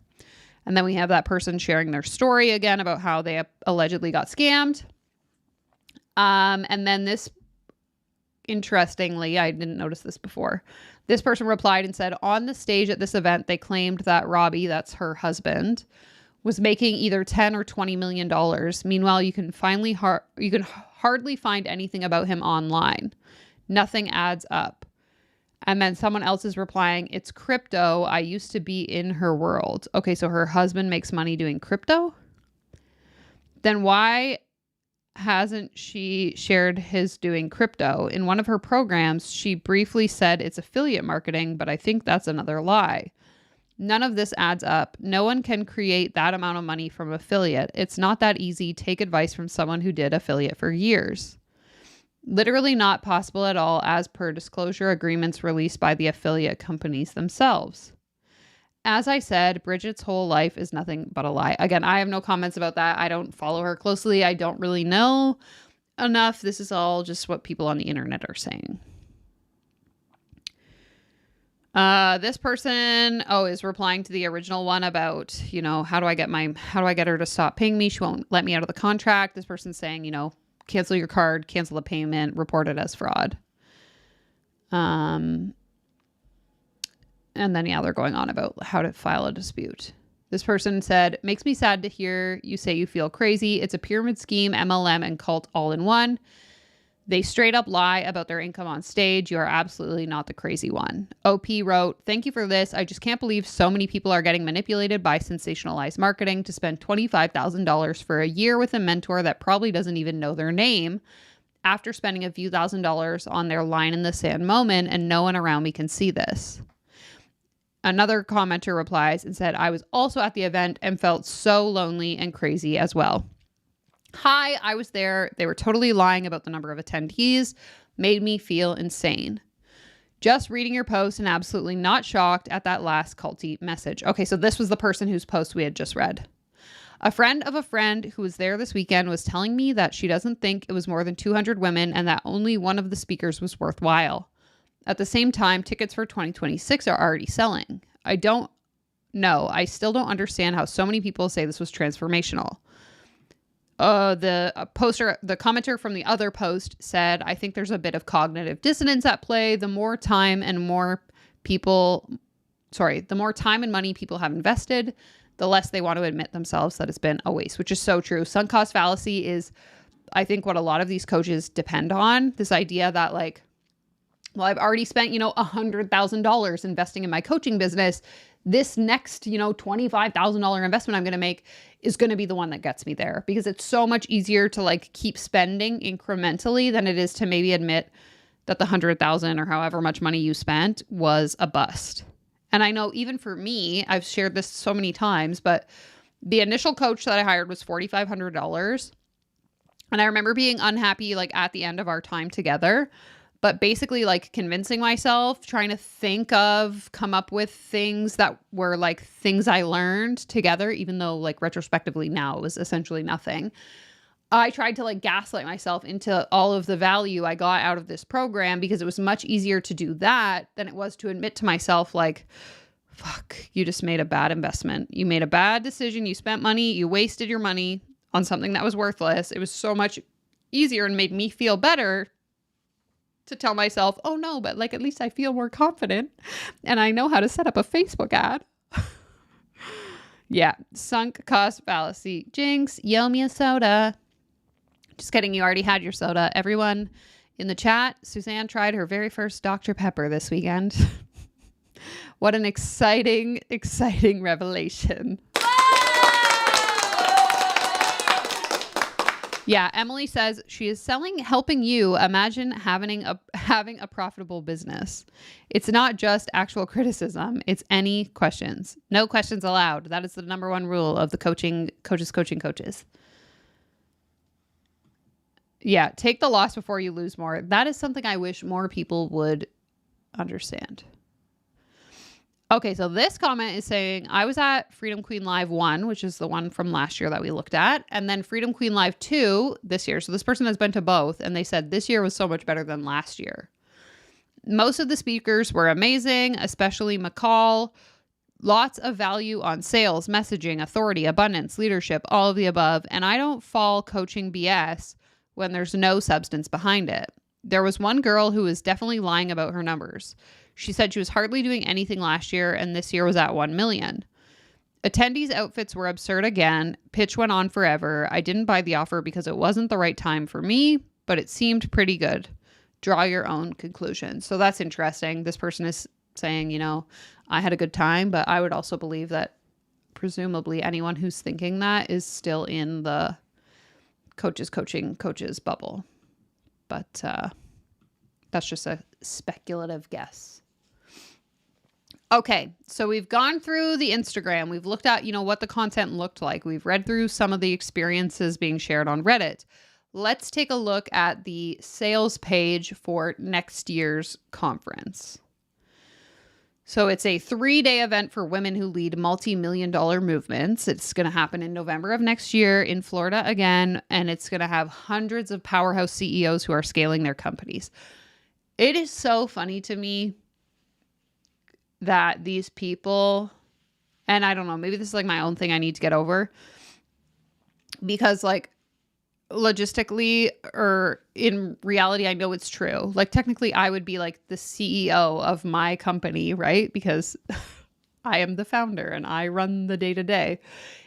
And then we have that person sharing their story again about how they allegedly got scammed. And then this, interestingly, I didn't notice this before. This person replied and said, on the stage at this event, they claimed that Robbie, that's her husband, was making either $10 or $20 million. Meanwhile, you can hardly find anything about him online. Nothing adds up. And then someone else is replying, it's crypto. I used to be in her world. Okay, so her husband makes money doing crypto? Then why hasn't she shared his doing crypto? In one of her programs, she briefly said it's affiliate marketing, but I think that's another lie. None of this adds up. No one can create that amount of money from affiliate. It's not that easy. Take advice from someone who did affiliate for years. Literally not possible at all, as per disclosure agreements released by the affiliate companies themselves. As I said, Bridget's whole life is nothing but a lie. Again, I have no comments about that. I don't follow her closely. I don't really know enough. This is all just what people on the internet are saying. This person, is replying to the original one about, how do I get her to stop paying me? She won't let me out of the contract. This person's saying, cancel your card, cancel the payment, report it as fraud. And then, they're going on about how to file a dispute. This person said, makes me sad to hear you say you feel crazy. It's a pyramid scheme, MLM, and cult all in one. They straight up lie about their income on stage. You are absolutely not the crazy one. OP wrote, thank you for this. I just can't believe so many people are getting manipulated by sensationalized marketing to spend $25,000 for a year with a mentor that probably doesn't even know their name after spending a few $1,000s on their line in the sand moment, and no one around me can see this. Another commenter replies and said, I was also at the event and felt so lonely and crazy as well. Hi, I was there. They were totally lying about the number of attendees. Made me feel insane. Just reading your post and absolutely not shocked at that last culty message. Okay, so this was the person whose post we had just read. A friend of a friend who was there this weekend was telling me that she doesn't think it was more than 200 women and that only one of the speakers was worthwhile. At the same time, tickets for 2026 are already selling. I don't know. I still don't understand how so many people say this was transformational. The commenter from the other post said, I think there's a bit of cognitive dissonance at play. The more time and money people have invested, the less they want to admit themselves that it's been a waste, which is so true. Sunk cost fallacy is, I think, what a lot of these coaches depend on. This idea that like, well, I've already spent, $100,000 investing in my coaching business. This next, $25,000 investment I'm going to make is going to be the one that gets me there, because it's so much easier to like keep spending incrementally than it is to maybe admit that the 100,000 or however much money you spent was a bust. And I know even for me, I've shared this so many times, but the initial coach that I hired was $4,500. And I remember being unhappy like at the end of our time together. but basically like convincing myself, trying to come up with things that were like things I learned together, even though like retrospectively now it was essentially nothing. I tried to like gaslight myself into all of the value I got out of this program because it was much easier to do that than it was to admit to myself like, fuck, you just made a bad investment. You made a bad decision. You spent money. You wasted your money on something that was worthless. It was so much easier and made me feel better to tell myself, oh no, but like at least I feel more confident and I know how to set up a Facebook ad. Yeah, sunk cost fallacy. Jinx, yell me a soda. Just kidding, you already had your soda. Everyone in the chat, Suzanne tried her very first Dr. Pepper this weekend. What an exciting, exciting revelation. Yeah, Emily says she is helping you imagine having a profitable business. It's not just actual criticism. It's any questions. No questions allowed. That is the number one rule of the coaches. Yeah, take the loss before you lose more. That is something I wish more people would understand. Okay, so this comment is saying, I was at Freedom Queen Live 1, which is the one from last year that we looked at, and then Freedom Queen Live 2 this year. So this person has been to both, and they said this year was so much better than last year. Most of the speakers were amazing, especially McCall. Lots of value on sales, messaging, authority, abundance, leadership, all of the above. And I don't fall coaching BS when there's no substance behind it. There was one girl who was definitely lying about her numbers. She said she was hardly doing anything last year, and this year was at 1 million. Attendees' outfits were absurd again. Pitch went on forever. I didn't buy the offer because it wasn't the right time for me, but it seemed pretty good. Draw your own conclusions. So that's interesting. This person is saying, you know, I had a good time, but I would also believe that presumably anyone who's thinking that is still in the coaches bubble. But that's just a speculative guess. Okay, so we've gone through the Instagram. We've looked at, you know, what the content looked like. We've read through some of the experiences being shared on Reddit. Let's take a look at the sales page for next year's conference. So it's a 3-day event for women who lead multi-million-dollar movements. It's going to happen in November of next year in Florida again, and it's going to have hundreds of powerhouse CEOs who are scaling their companies. It is so funny to me that these people, and I don't know, maybe this is like my own thing I need to get over, because like logistically or in reality, I know it's true. Like technically I would be like the CEO of my company, right? Because I am the founder and I run the day to day.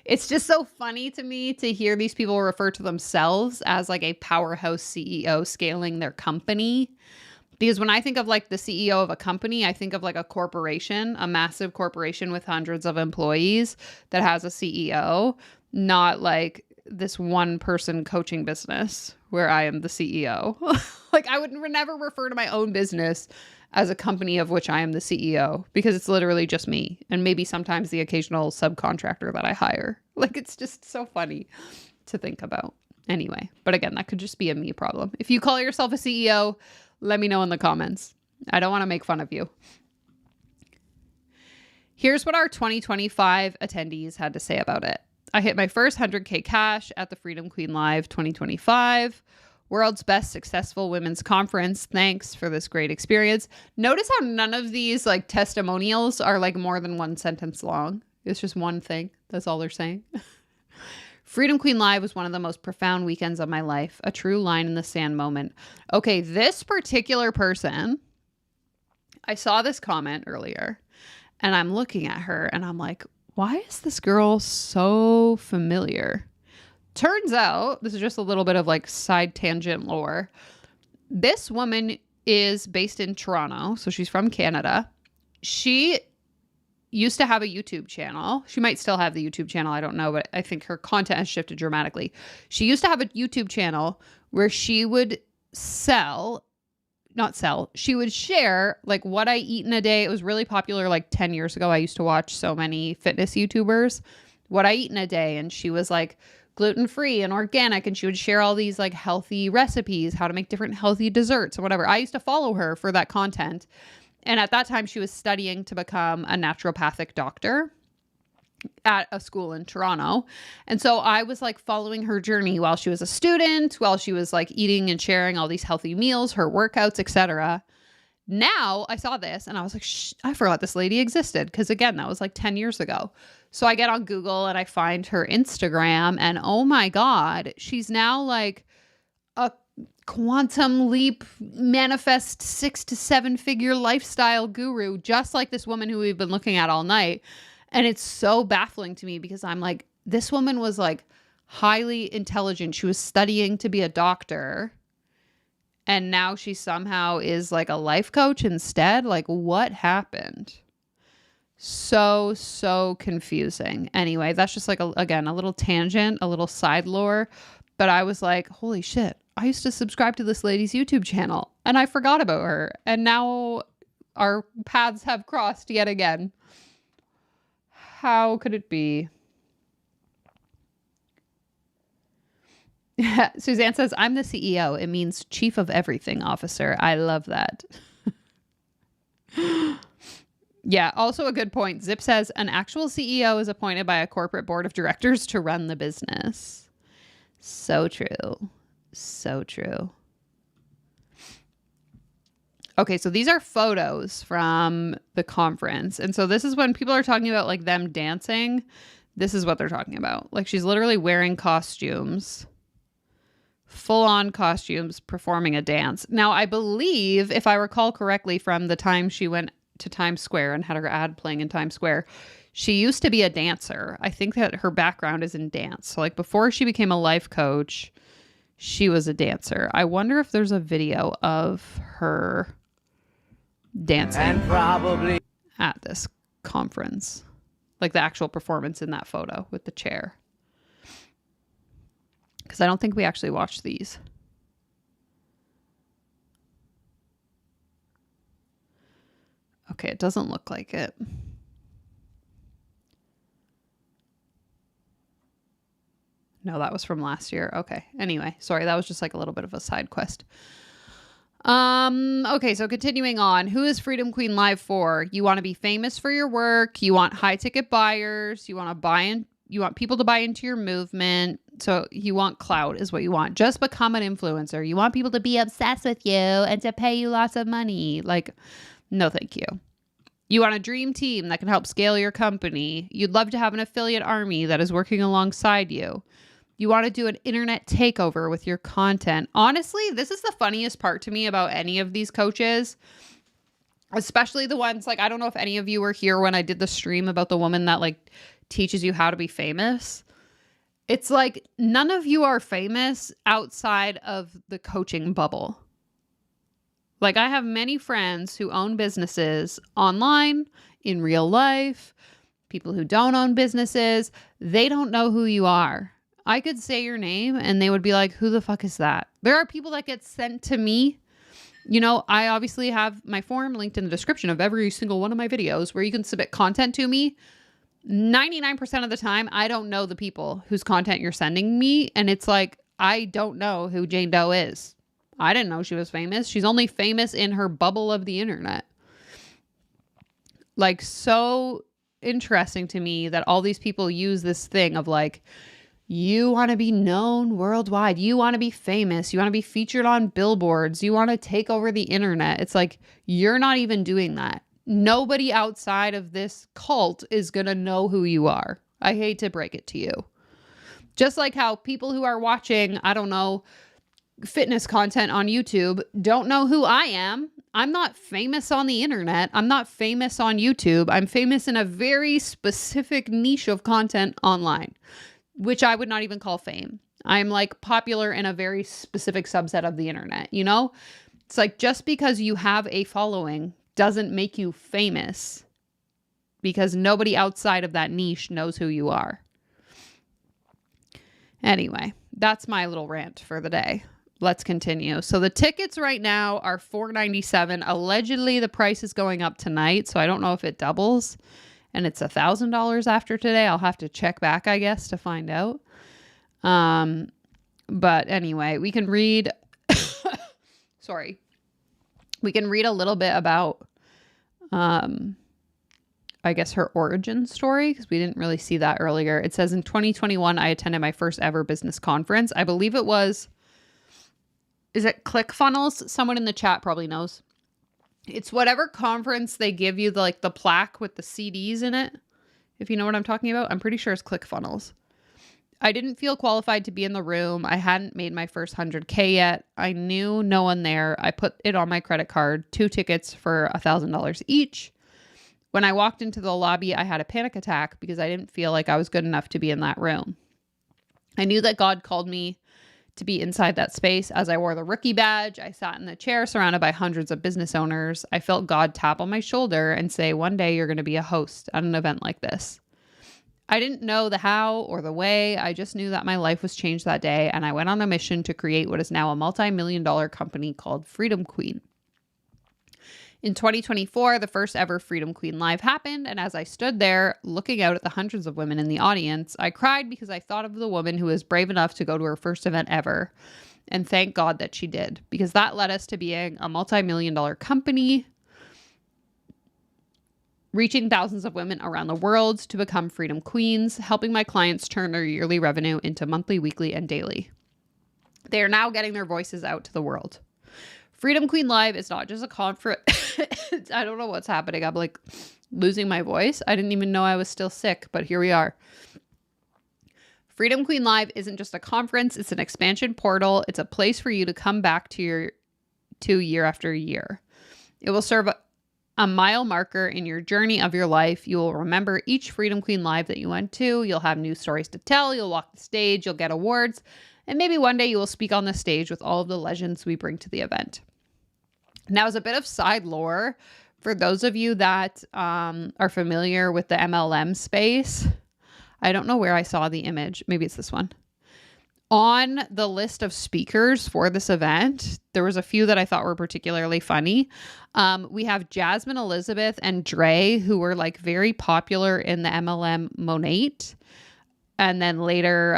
It's just so funny to me to hear these people refer to themselves as like a powerhouse CEO scaling their company. Because when I think of like the CEO of a company, I think of like a corporation, a massive corporation with hundreds of employees that has a CEO, not like this one person coaching business where I am the CEO. Like I would never refer to my own business as a company of which I am the CEO, because it's literally just me and maybe sometimes the occasional subcontractor that I hire. Like it's just so funny to think about. Anyway, but again, that could just be a me problem. If you call yourself a CEO, let me know in the comments. I don't want to make fun of you. Here's what our 2025 attendees had to say about it. I hit my first 100K cash at the Freedom Queen Live 2025, world's best successful women's conference. Thanks for this great experience. Notice how none of these like testimonials are like more than one sentence long. It's just one thing. That's all they're saying. Freedom Queen Live was one of the most profound weekends of my life. A true line in the sand moment. Okay, this particular person, I saw this comment earlier and I'm looking at her and I'm like, why is this girl so familiar? Turns out, this is just a little bit of like side tangent lore. This woman is based in Toronto, so she's from Canada. She used to have a YouTube channel. She might still have the YouTube channel. I don't know, but I think her content has shifted dramatically. She used to have a YouTube channel where she would she would share like what I eat in a day. It was really popular like 10 years ago. I used to watch so many fitness YouTubers, what I eat in a day. And she was like gluten-free and organic, and she would share all these like healthy recipes, how to make different healthy desserts or whatever. I used to follow her for that content. And at that time she was studying to become a naturopathic doctor at a school in Toronto. And so I was like following her journey while she was a student, while she was like eating and sharing all these healthy meals, her workouts, etc. Now I saw this and I was like, I forgot this lady existed. Because again, that was like 10 years ago. So I get on Google and I find her Instagram and oh my God, she's now like a quantum leap manifest 6 to 7 figure lifestyle guru, just like this woman who we've been looking at all night. And it's so baffling to me because I'm like, this woman was like highly intelligent. She was studying to be a doctor. And now she somehow is like a life coach instead. Like, what happened? So confusing. Anyway, that's just like, again, a little tangent, a little side lore. But I was like, holy shit, I used to subscribe to this lady's YouTube channel and I forgot about her. And now our paths have crossed yet again. How could it be? Suzanne says, I'm the CEO. It means chief of everything officer. I love that. Yeah, also a good point. Zip says, an actual CEO is appointed by a corporate board of directors to run the business. So true. So true. Okay, so these are photos from the conference. And so this is when people are talking about like them dancing. This is what they're talking about. Like she's literally wearing costumes, full-on costumes, performing a dance. Now, I believe, if I recall correctly from the time she went to Times Square and had her ad playing in Times Square, she used to be a dancer. I think that her background is in dance. So like before she became a life coach, she was a dancer. I wonder if there's a video of her dancing and probably at this conference, like the actual performance in that photo with the chair, because I don't think we actually watched these. Okay, it doesn't look like it. No, that was from last year. Okay. Anyway, sorry, that was just like a little bit of a side quest. Okay, so continuing on. Who is Freedom Queen Live for? You want to be famous for your work. You want high ticket buyers. You want to buy in. You want people to buy into your movement. So you want clout is what you want. Just become an influencer. You want people to be obsessed with you and to pay you lots of money. Like, no, thank you. You want a dream team that can help scale your company. You'd love to have an affiliate army that is working alongside you. You want to do an internet takeover with your content. Honestly, this is the funniest part to me about any of these coaches, especially the ones like, I don't know if any of you were here when I did the stream about the woman that like teaches you how to be famous. It's like none of you are famous outside of the coaching bubble. Like I have many friends who own businesses online, in real life, people who don't own businesses. They don't know who you are. I could say your name and they would be like, who the fuck is that? There are people that get sent to me. You know, I obviously have my form linked in the description of every single one of my videos where you can submit content to me. 99% of the time, I don't know the people whose content you're sending me. And it's like, I don't know who Jane Doe is. I didn't know she was famous. She's only famous in her bubble of the internet. Like, so interesting to me that all these people use this thing of like, you want to be known worldwide. You want to be famous. You want to be featured on billboards. You want to take over the internet. It's like, you're not even doing that. Nobody outside of this cult is going to know who you are. I hate to break it to you. Just like how people who are watching, I don't know, fitness content on YouTube don't know who I am. I'm not famous on the internet. I'm not famous on YouTube. I'm famous in a very specific niche of content online, which I would not even call fame. I'm like popular in a very specific subset of the internet, you know? It's like just because you have a following doesn't make you famous because nobody outside of that niche knows who you are. Anyway, that's my little rant for the day. Let's continue. So the tickets right now are $497. Allegedly, the price is going up tonight, so I don't know if it doubles. And it's $1,000 after today. I'll have to check back, I guess, to find out. But anyway, we can read, sorry, we can read a little bit about, I guess her origin story, because we didn't really see that earlier. It says in 2021, I attended my first ever business conference. I believe it was, is it ClickFunnels? Someone in the chat probably knows. It's whatever conference they give you the plaque with the CDs in it. If you know what I'm talking about, I'm pretty sure it's ClickFunnels. I didn't feel qualified to be in the room. I hadn't made my first 100K yet. I knew no one there. I put it on my credit card, 2 tickets for $1,000 each. When I walked into the lobby, I had a panic attack because I didn't feel like I was good enough to be in that room. I knew that God called me to be inside that space. As I wore the rookie badge, I sat in the chair surrounded by hundreds of business owners. I felt God tap on my shoulder and say, one day you're going to be a host at an event like this. I didn't know the how or the way. I just knew that my life was changed that day, and I went on a mission to create what is now a multi-million-dollar company called Freedom Queen. In 2024, the first ever Freedom Queen Live happened, and as I stood there looking out at the hundreds of women in the audience, I cried because I thought of the woman who was brave enough to go to her first event ever, and thank God that she did, because that led us to being a multi-million-dollar company, reaching thousands of women around the world to become Freedom Queens, helping my clients turn their yearly revenue into monthly, weekly, and daily. They are now getting their voices out to the world. Freedom Queen Live is not just a conference. I don't know what's happening. I'm like losing my voice. I didn't even know I was still sick, but here we are. Freedom Queen Live isn't just a conference. It's an expansion portal. It's a place for you to come back to year after year. It will serve a mile marker in your journey of your life. You will remember each Freedom Queen Live that you went to. You'll have new stories to tell. You'll walk the stage. You'll get awards. And maybe one day you will speak on the stage with all of the legends we bring to the event. Now, as a bit of side lore, for those of you that are familiar with the MLM space, I don't know where I saw the image. Maybe it's this one. On the list of speakers for this event, there was a few that I thought were particularly funny. We have Jasmine Elizabeth and Dre, who were like very popular in the MLM Monate. And then later,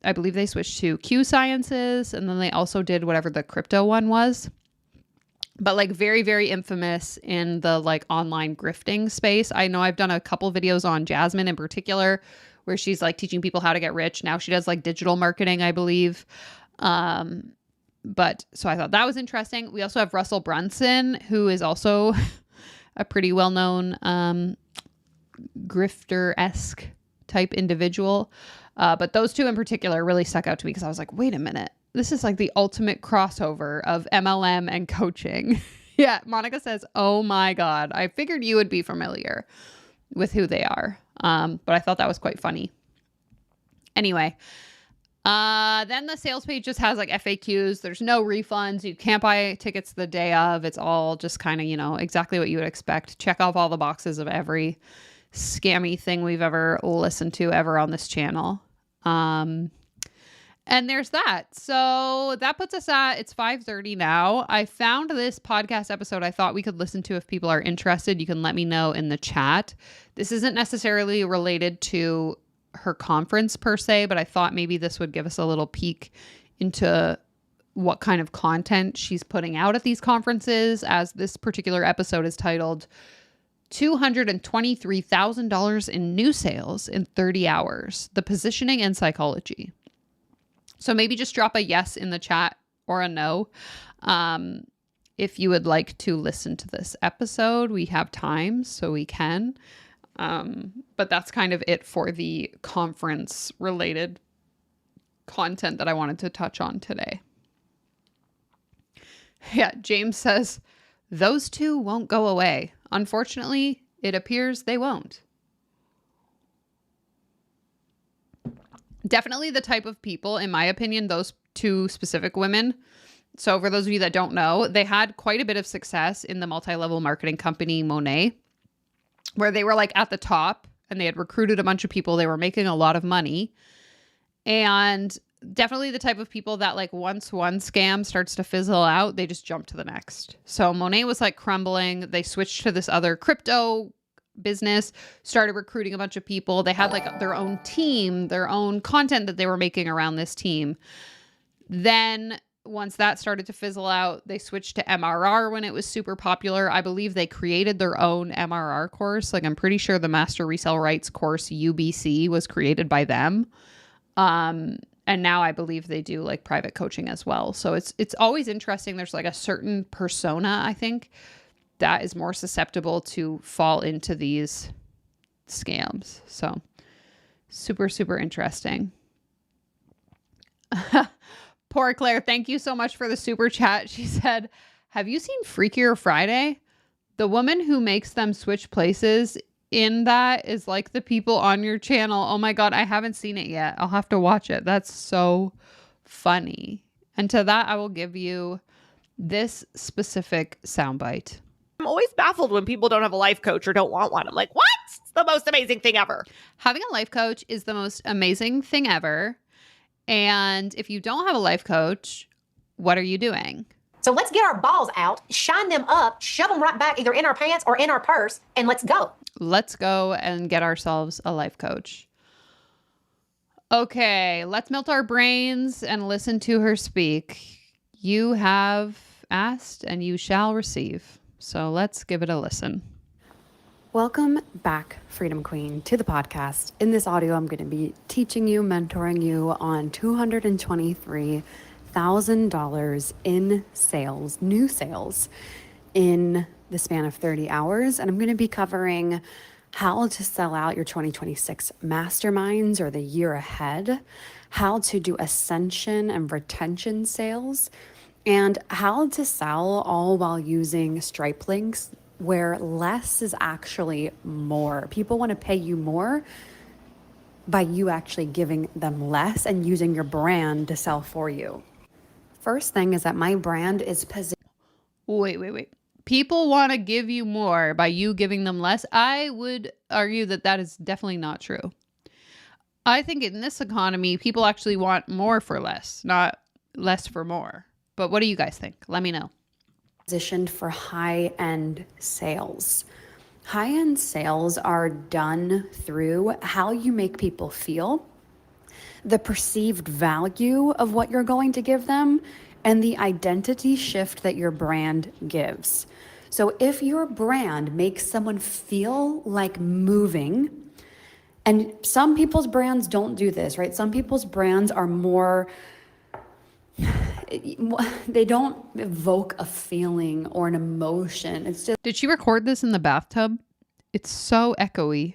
I believe they switched to Q Sciences, and then they also did whatever the crypto one was. But like very, very infamous in the like online grifting space. I know I've done a couple videos on Jasmine in particular, where she's like teaching people how to get rich. Now she does like digital marketing, I believe. But so I thought that was interesting. We also have Russell Brunson, who is also a pretty well-known grifter-esque type individual. But those two in particular really stuck out to me because I was like, wait a minute. This is like the ultimate crossover of MLM and coaching. Yeah, Monica says, oh my God. I figured you would be familiar with who they are. But I thought that was quite funny. Anyway, then the sales page just has like FAQs. There's no refunds. You can't buy tickets the day of. It's all just kind of, you know, exactly what you would expect. Check off all the boxes of every scammy thing we've ever listened to ever on this channel. And there's that. So that puts us at, it's 5:30 now. I found this podcast episode I thought we could listen to if people are interested. You can let me know in the chat. This isn't necessarily related to her conference per se, but I thought maybe this would give us a little peek into what kind of content she's putting out at these conferences, as this particular episode is titled $223,000 in new sales in 30 hours, the positioning and psychology. So maybe just drop a yes in the chat or a no. If you would like to listen to this episode, we have time, so we can. But that's kind of it for the conference related content that I wanted to touch on today. Yeah, James says, those two won't go away. Unfortunately, it appears they won't. Definitely the type of people, in my opinion, those two specific women. So for those of you that don't know, they had quite a bit of success in the multi-level marketing company Monet, where they were like at the top and they had recruited a bunch of people. They were making a lot of money. And definitely the type of people that like once one scam starts to fizzle out, they just jump to the next. So Monet was like crumbling. They switched to this other crypto business, started recruiting a bunch of people. They had like their own team, their own content that they were making around this team. Then once that started to fizzle out, they switched to MRR when it was super popular. I believe they created their own MRR course. Like I'm pretty sure the Master Resale Rights course UBC was created by them. And now I believe they do like private coaching as well. So it's always interesting. There's like a certain persona, I think, that is more susceptible to fall into these scams. So super, super interesting. Poor Claire, thank you so much for the super chat. She said, have you seen Freakier Friday? The woman who makes them switch places in that is like the people on your channel. Oh my God, I haven't seen it yet. I'll have to watch it. That's so funny. And to that, I will give you this specific soundbite. I'm always baffled when people don't have a life coach or don't want one. I'm like, what? It's the most amazing thing ever. Having a life coach is the most amazing thing ever. And if you don't have a life coach, what are you doing? So let's get our balls out, shine them up, shove them right back either in our pants or in our purse, and let's go. Let's go and get ourselves a life coach. Okay, let's melt our brains and listen to her speak. You have asked and you shall receive. So let's give it a listen. Welcome back, Freedom Queen, to the podcast. In this audio, I'm going to be teaching you, mentoring you on $223,000 in sales, new sales, in the span of 30 hours. And I'm going to be covering how to sell out your 2026 masterminds or the year ahead, how to do ascension and retention sales, and how to sell all while using Stripe links, where less is actually more. People want to pay you more by you actually giving them less and using your brand to sell for you. First thing is that my brand is positioned. Wait. People want to give you more by you giving them less. I would argue that that is definitely not true. I think in this economy, people actually want more for less, not less for more. But what do you guys think? Let me know. Positioned for high-end sales. High-end sales are done through how you make people feel, the perceived value of what you're going to give them, and the identity shift that your brand gives. So if your brand makes someone feel like moving, and some people's brands don't do this, right? Some people's brands are more, they don't evoke a feeling or an emotion. It's just, did she record this in the bathtub? It's so echoey.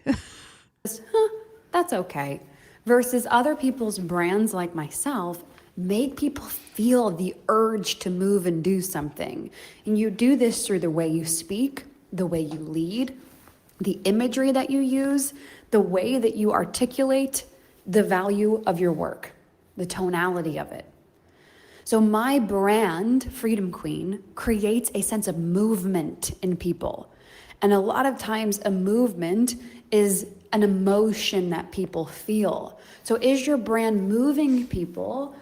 That's okay. Versus other people's brands like myself make people feel the urge to move and do something. And you do this through the way you speak, the way you lead, the imagery that you use, the way that you articulate the value of your work, the tonality of it. So my brand, Freedom Queen, creates a sense of movement in people. And a lot of times a movement is an emotion that people feel. So is your brand moving people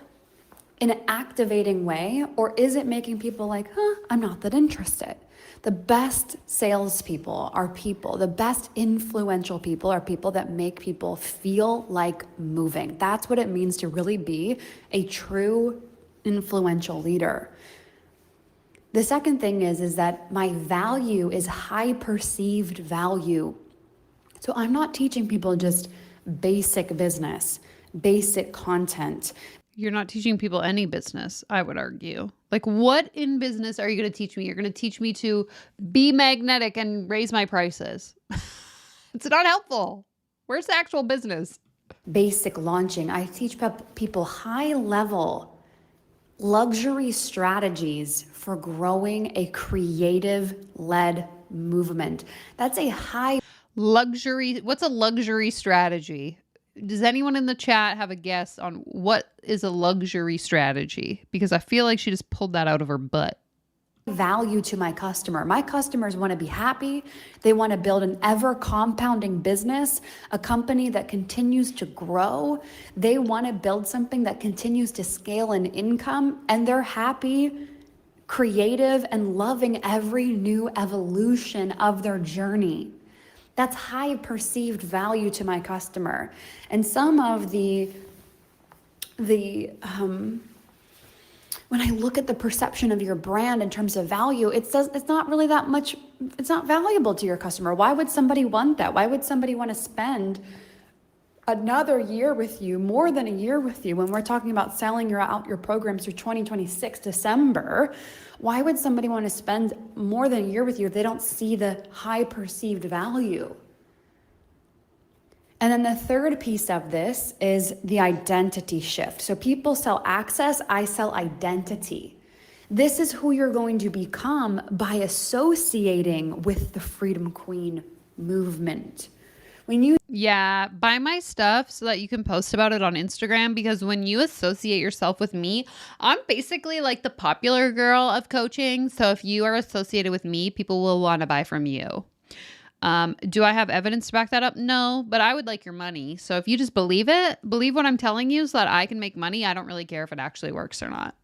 in an activating way, or is it making people like, I'm not that interested? The best salespeople are people, the best influential people are people that make people feel like moving. That's what it means to really be a true influential leader. The second thing is that my value is high perceived value. So I'm not teaching people just basic business, basic content. You're not teaching people any business, I would argue. Like, what in business are you going to teach me? You're going to teach me to be magnetic and raise my prices. It's not helpful. Where's the actual business? Basic launching. I teach people high level luxury strategies for growing a creative led movement. That's a high luxury. What's a luxury strategy? Does anyone in the chat have a guess on what is a luxury strategy? Because I feel like she just pulled that out of her butt. Value to my customer. My customers want to be happy. They want to build an ever compounding business, a company that continues to grow. They want to build something that continues to scale in income, and they're happy, creative, and loving every new evolution of their journey. That's high perceived value to my customer. And some of when I look at the perception of your brand in terms of value, it's not really that much, it's not valuable to your customer. Why would somebody want that? Why would somebody want to spend another year with you, more than a year with you, when we're talking about selling out your programs through 2026 December? Why would somebody want to spend more than a year with you if they don't see the high perceived value? And then the third piece of this is the identity shift. So people sell access, I sell identity. This is who you're going to become by associating with the Freedom Queen movement. Yeah, buy my stuff so that you can post about it on Instagram, because when you associate yourself with me, I'm basically like the popular girl of coaching. So if you are associated with me, people will want to buy from you. Do I have evidence to back that up? No, but I would like your money. So if you just believe what I'm telling you so that I can make money, I don't really care if it actually works or not.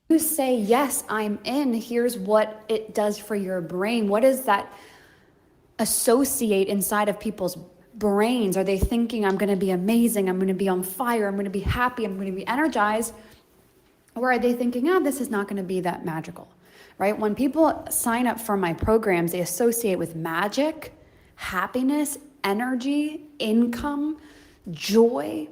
You say, yes, I'm in. Here's what it does for your brain. What does that associate inside of people's brains? Are they thinking, I'm going to be amazing, I'm going to be on fire, I'm going to be happy, I'm going to be energized? Or are they thinking, this is not going to be that magical, right? When people sign up for my programs, they associate with magic, happiness, energy, income, joy,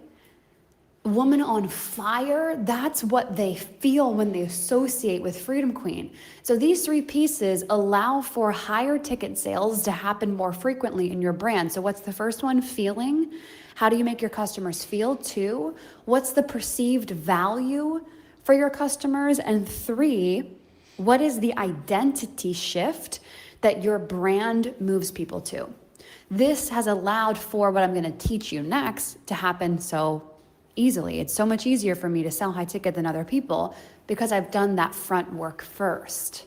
woman on fire. That's what they feel when they associate with Freedom Queen. So these three pieces allow for higher ticket sales to happen more frequently in your brand. So what's the first one? Feeling. How do you make your customers feel? 2, what's the perceived value for your customers? And 3, what is the identity shift that your brand moves people to? This has allowed for what I'm going to teach you next to happen so easily. It's so much easier for me to sell high ticket than other people because I've done that front work first.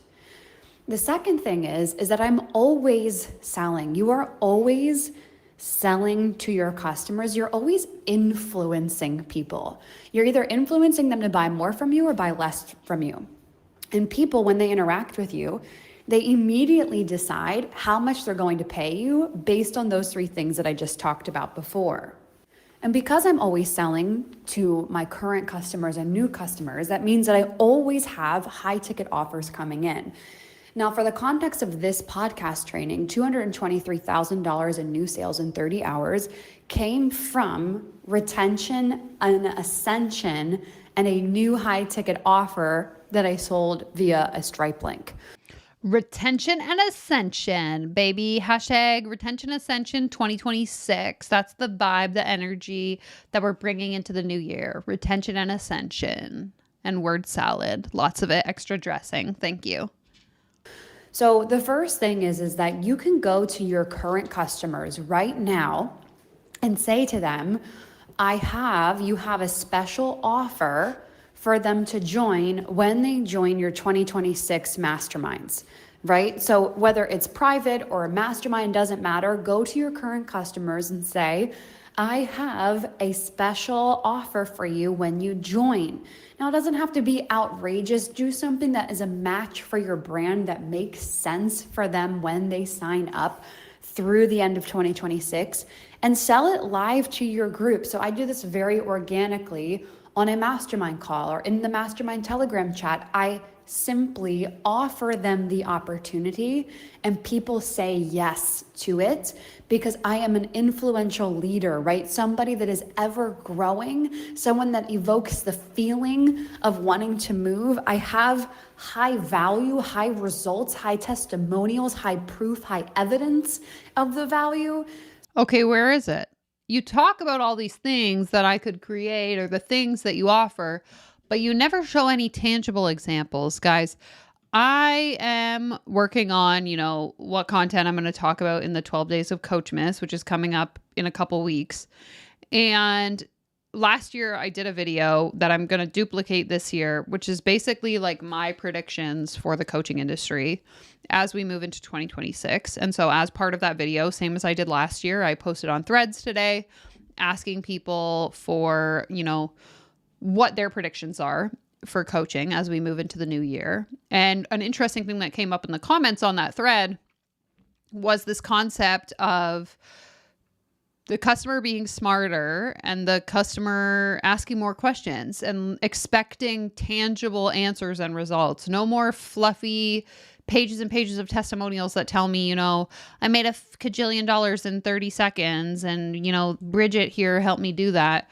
The second thing is that I'm always selling. You are always selling to your customers. You're always influencing people. You're either influencing them to buy more from you or buy less from you. And people, when they interact with you, they immediately decide how much they're going to pay you based on those 3 things that I just talked about before. And because I'm always selling to my current customers and new customers, that means that I always have high ticket offers coming in. Now, for the context of this podcast training, $223,000 in new sales in 30 hours came from retention, an ascension, and a new high ticket offer that I sold via a Stripe link. Retention and ascension, baby. Hashtag retention ascension 2026. That's the vibe, the energy that we're bringing into the new year. Retention and ascension. And word salad. Lots of it. Extra dressing. Thank you. So the first thing is that you can go to your current customers right now and say to them, you have a special offer for them to join when they join your 2026 masterminds, right? So whether it's private or a mastermind, doesn't matter. Go to your current customers and say, I have a special offer for you when you join. Now, it doesn't have to be outrageous. Do something that is a match for your brand that makes sense for them when they sign up through the end of 2026, and sell it live to your group. So I do this very organically on a mastermind call or in the mastermind Telegram chat. I simply offer them the opportunity and people say yes to it because I am an influential leader, right? Somebody that is ever growing, someone that evokes the feeling of wanting to move. I have high value, high results, high testimonials, high proof, high evidence of the value. Okay, where is it? You talk about all these things that I could create or the things that you offer, but you never show any tangible examples. Guys, I am working on, what content I'm going to talk about in the 12 days of Coachmas, which is coming up in a couple weeks. And last year I did a video that I'm going to duplicate this year, which is basically like my predictions for the coaching industry as we move into 2026. And so as part of that video, same as I did last year, I posted on Threads today asking people for, what their predictions are for coaching as we move into the new year. And an interesting thing that came up in the comments on that thread was this concept of the customer being smarter and the customer asking more questions and expecting tangible answers and results. No more fluffy pages and pages of testimonials that tell me, I made $1 kajillion in 30 seconds and, Bridget here helped me do that.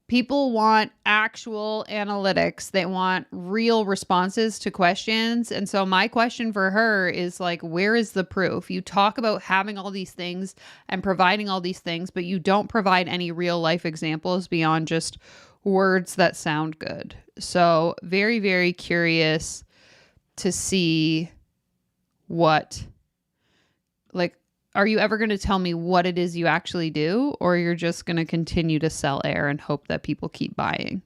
People want actual analytics. They want real responses to questions. And so my question for her is like, where is the proof? You talk about having all these things and providing all these things, but you don't provide any real life examples beyond just words that sound good. So very, very curious to see are you ever going to tell me what it is you actually do, or you're just going to continue to sell air and hope that people keep buying?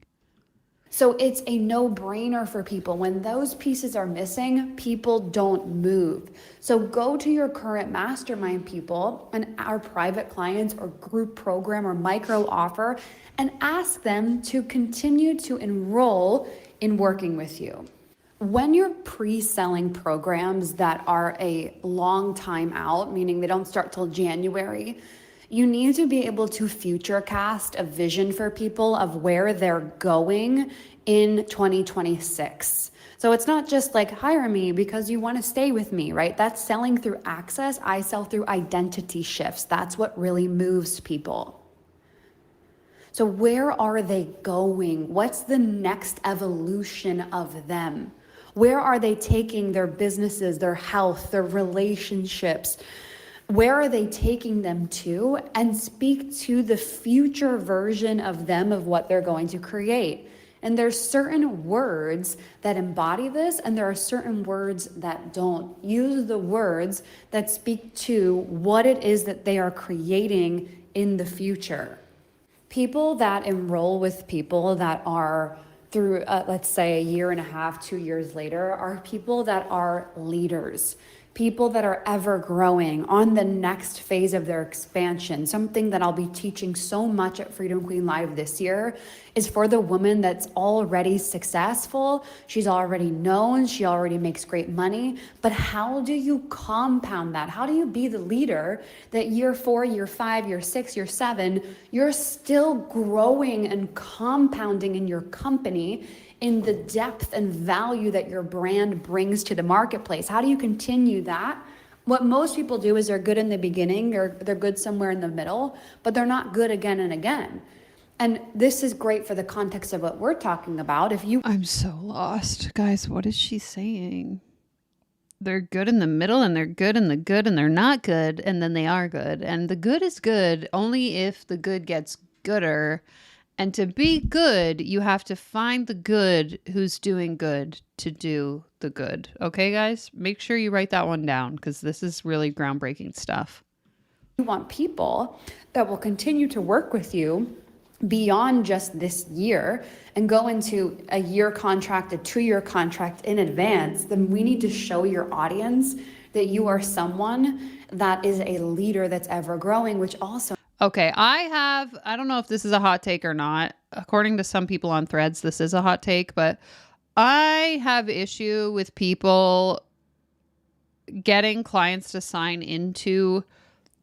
So it's a no-brainer for people. When those pieces are missing, people don't move. So go to your current mastermind people and our private clients or group program or micro offer and ask them to continue to enroll in working with you. When you're pre-selling programs that are a long time out, meaning they don't start till January, you need to be able to future cast a vision for people of where they're going in 2026. So it's not just like hire me because you want to stay with me, right? That's selling through access. I sell through identity shifts. That's what really moves people. So where are they going? What's the next evolution of them? Where are they taking their businesses, their health, their relationships? Where are they taking them to? And speak to the future version of them of what they're going to create. And there's certain words that embody this, and there are certain words that don't. Use the words that speak to what it is that they are creating in the future. People that enroll with people that are through, let's say, 1.5 years, 2 years later, are people that are leaders, people that are ever growing on the next phase of their expansion. Something that I'll be teaching so much at Freedom Queen Live this year is for the woman that's already successful. She's already known, she already makes great money, but how do you compound that? How do you be the leader that year 4, year 5, year 6, year 7, you're still growing and compounding in your company in the depth and value that your brand brings to the marketplace? How do you continue that? What most people do is they're good in the beginning, or they're good somewhere in the middle, but they're not good again and again. And this is great for the context of what we're talking about. I'm so lost. Guys, what is she saying? They're good in the middle, and they're good in the good, and they're not good, and then they are good. And the good is good only if the good gets gooder. And to be good, you have to find the good who's doing good to do the good. Okay, guys? Make sure you write that one down, because this is really groundbreaking stuff. You want people that will continue to work with you beyond just this year and go into a year contract, a 2-year contract in advance. Then we need to show your audience that you are someone that is a leader that's ever growing, which also... Okay, I don't know if this is a hot take or not. According to some people on Threads, this is a hot take, but I have issue with people getting clients to sign into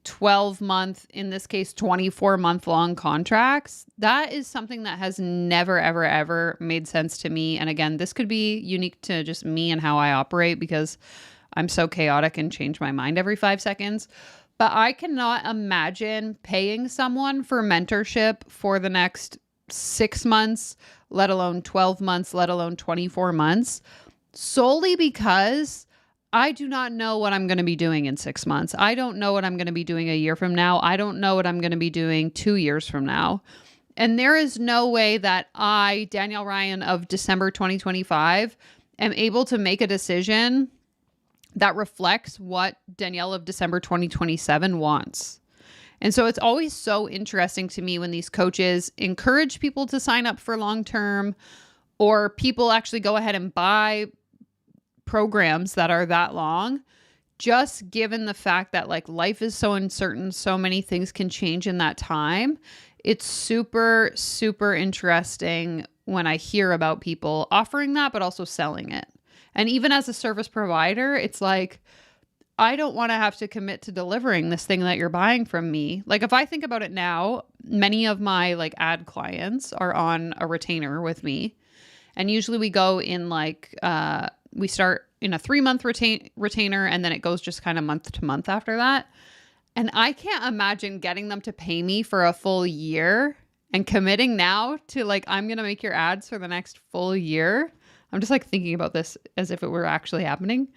12-month, in this case, 24-month long contracts. That is something that has never, ever, ever made sense to me. And again, this could be unique to just me and how I operate, because I'm so chaotic and change my mind every 5 seconds. But I cannot imagine paying someone for mentorship for the next 6 months, let alone 12 months, let alone 24 months, solely because I do not know what I'm going to be doing in 6 months. I don't know what I'm going to be doing a year from now. I don't know what I'm going to be doing 2 years from now. And there is no way that I, Danielle Ryan of December 2025, am able to make a decision that reflects what Danielle of December 2027 wants. And so it's always so interesting to me when these coaches encourage people to sign up for long-term, or people actually go ahead and buy programs that are that long, just given the fact that like life is so uncertain, so many things can change in that time. It's super, super interesting when I hear about people offering that, but also selling it. And even as a service provider, it's like, I don't want to have to commit to delivering this thing that you're buying from me. Like if I think about it now, many of my like ad clients are on a retainer with me. And usually we go in like, we start in a 3-month retainer and then it goes just kind of month to month after that. And I can't imagine getting them to pay me for a full year and committing now to like, I'm going to make your ads for the next full year. I'm just like thinking about this as if it were actually happening.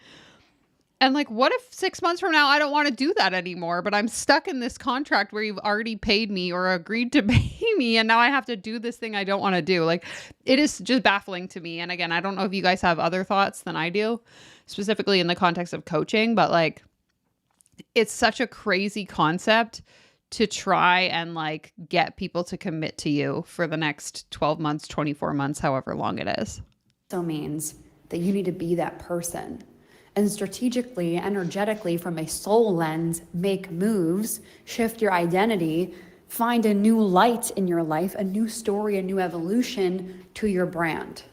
And like, what if 6 months from now, I don't want to do that anymore, but I'm stuck in this contract where you've already paid me or agreed to pay me. And now I have to do this thing I don't want to do. Like, it is just baffling to me. And again, I don't know if you guys have other thoughts than I do, specifically in the context of coaching, but like, it's such a crazy concept to try and like get people to commit to you for the next 12 months, 24 months, however long it is. So means that you need to be that person. And strategically, energetically, from a soul lens, make moves, shift your identity, find a new light in your life, a new story, a new evolution to your brand.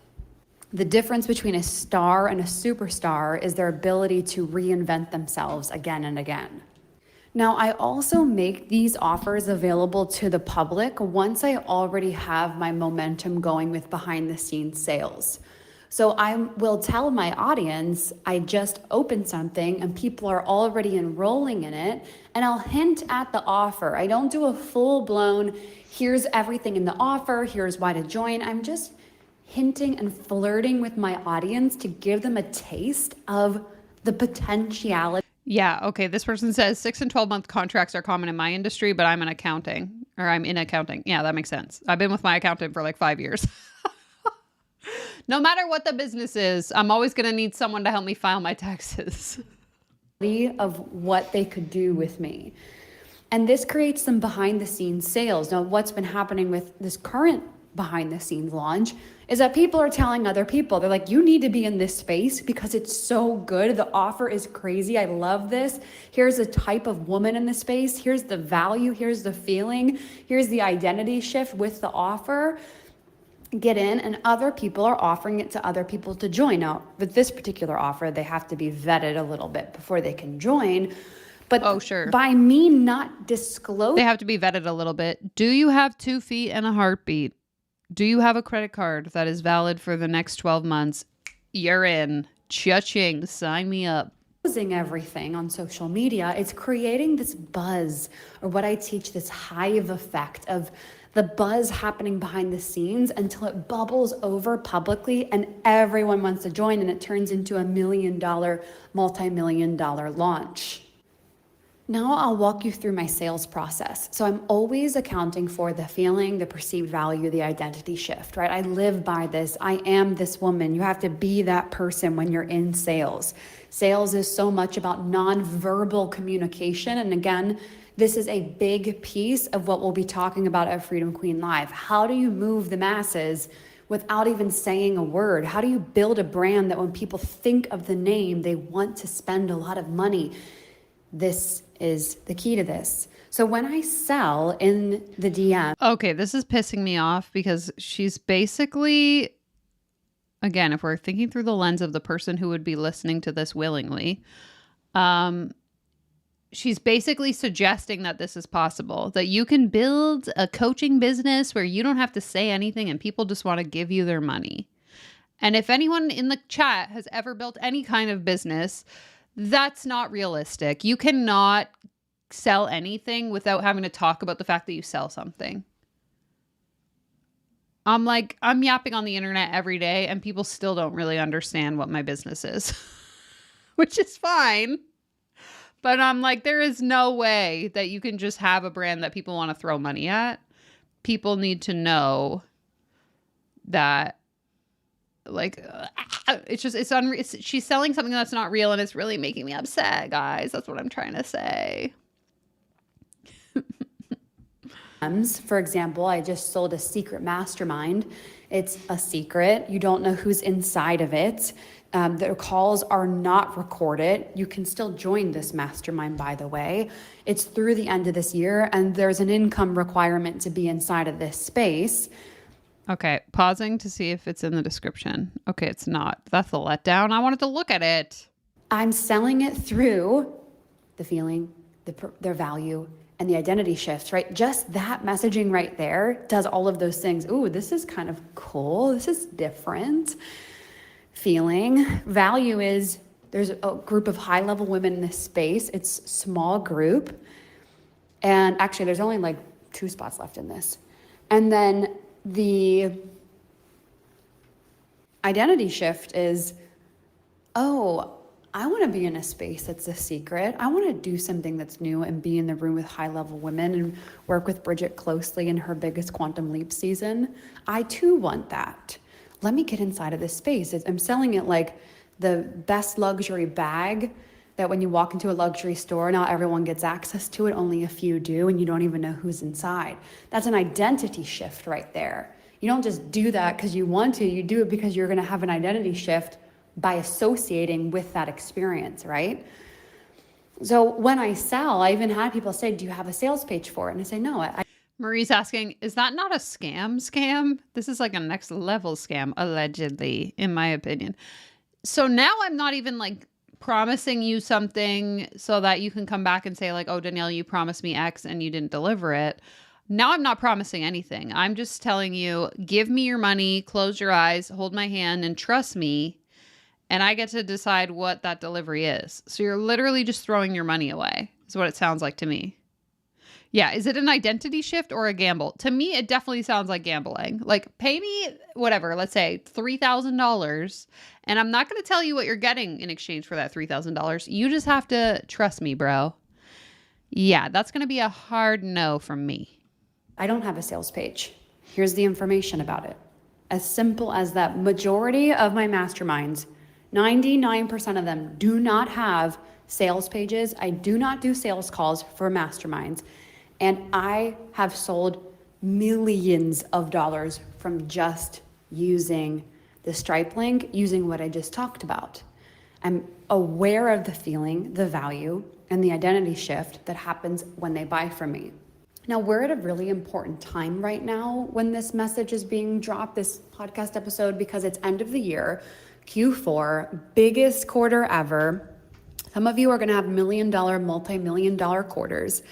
The difference between a star and a superstar is their ability to reinvent themselves again and again. Now, I also make these offers available to the public once I already have my momentum going with behind the scenes sales. So I will tell my audience, I just opened something and people are already enrolling in it, and I'll hint at the offer. I don't do a full blown, here's everything in the offer, here's why to join. I'm just hinting and flirting with my audience to give them a taste of the potentiality. Yeah. Okay. This person says 6 and 12-month contracts are common in my industry, but I'm in accounting. Yeah, that makes sense. I've been with my accountant for like 5 years. No matter what the business is, I'm always going to need someone to help me file my taxes. Of what they could do with me. And this creates some behind the scenes sales. Now, what's been happening with this current behind the scenes launch is that people are telling other people, they're like, you need to be in this space because it's so good. The offer is crazy. I love this. Here's a type of woman in the space. Here's the value. Here's the feeling. Here's the identity shift with the offer. Get in, and other people are offering it to other people to join. Now, with this particular offer, they have to be vetted a little bit before they can join. But sure. By me not disclosing, They have to be vetted a little bit. Do you have 2 feet and a heartbeat? Do you have a credit card that is valid for the next 12 months? You're in. Cha-ching. Sign me up. Everything on social media, it's creating this buzz, or what I teach, this hive effect of the buzz happening behind the scenes until it bubbles over publicly and everyone wants to join, and it turns into $1 million, multi-million-dollar launch. Now I'll walk you through my sales process. So I'm always accounting for the feeling, the perceived value, the identity shift, right? I live by this. I am this woman. You have to be that person when you're in sales. Sales is so much about nonverbal communication. And again, this is a big piece of what we'll be talking about at Freedom Queen Live. How do you move the masses without even saying a word? How do you build a brand that when people think of the name, they want to spend a lot of money? This is the key to this. So when I sell in the DM. Okay, this is pissing me off because she's basically, again, if we're thinking through the lens of the person who would be listening to this willingly, she's basically suggesting that this is possible, that you can build a coaching business where you don't have to say anything and people just want to give you their money. And if anyone in the chat has ever built any kind of business, that's not realistic. You cannot sell anything without having to talk about the fact that you sell something. I'm yapping on the internet every day and people still don't really understand what my business is, which is fine. But I'm like, there is no way that you can just have a brand that people want to throw money at. People need to know that, like, she's selling something that's not real, and it's really making me upset, guys. That's what I'm trying to say. For example, I just sold a secret mastermind. It's a secret. You don't know who's inside of it. The calls are not recorded. You can still join this mastermind, by the way. It's through the end of this year, and there's an income requirement to be inside of this space. Okay, pausing to see if it's in the description. Okay, it's not. That's a letdown. I wanted to look at it. I'm selling it through the feeling, their value, and the identity shifts, right? Just that messaging right there does all of those things. Ooh, this is kind of cool. This is different. Feeling. Value is there's a group of high-level women in this space. It's a small group. And actually, there's only like 2 spots left in this. And then the identity shift is, oh, I want to be in a space that's a secret. I want to do something that's new and be in the room with high-level women and work with Bridget closely in her biggest quantum leap season. I too want that. Let me get inside of this space. I'm selling it like the best luxury bag that when you walk into a luxury store, not everyone gets access to it, only a few do, and you don't even know who's inside. That's an identity shift right there. You don't just do that because you want to, you do it because you're gonna have an identity shift by associating with that experience, right? So when I sell, I even had people say, do you have a sales page for it? And I say, no. Marie's asking, is that not a scam? This is like a next level scam, allegedly, in my opinion. So now I'm not even like promising you something so that you can come back and say like, oh, Danielle, you promised me X and you didn't deliver it. Now I'm not promising anything. I'm just telling you, give me your money, close your eyes, hold my hand, and trust me. And I get to decide what that delivery is. So you're literally just throwing your money away, is what it sounds like to me. Yeah, is it an identity shift or a gamble? To me, it definitely sounds like gambling. Like, pay me whatever, let's say $3,000, and I'm not going to tell you what you're getting in exchange for that $3,000. You just have to trust me, bro. Yeah, that's going to be a hard no from me. I don't have a sales page. Here's the information about it. As simple as that. Majority of my masterminds, 99% of them do not have sales pages. I do not do sales calls for masterminds. And I have sold millions of dollars from just using the Stripe link, using what I just talked about. I'm aware of the feeling, the value, and the identity shift that happens when they buy from me. Now, we're at a really important time right now when this message is being dropped, this podcast episode, because it's end of the year, Q4, biggest quarter ever. Some of you are gonna have $1 million, multi-million-dollar quarters.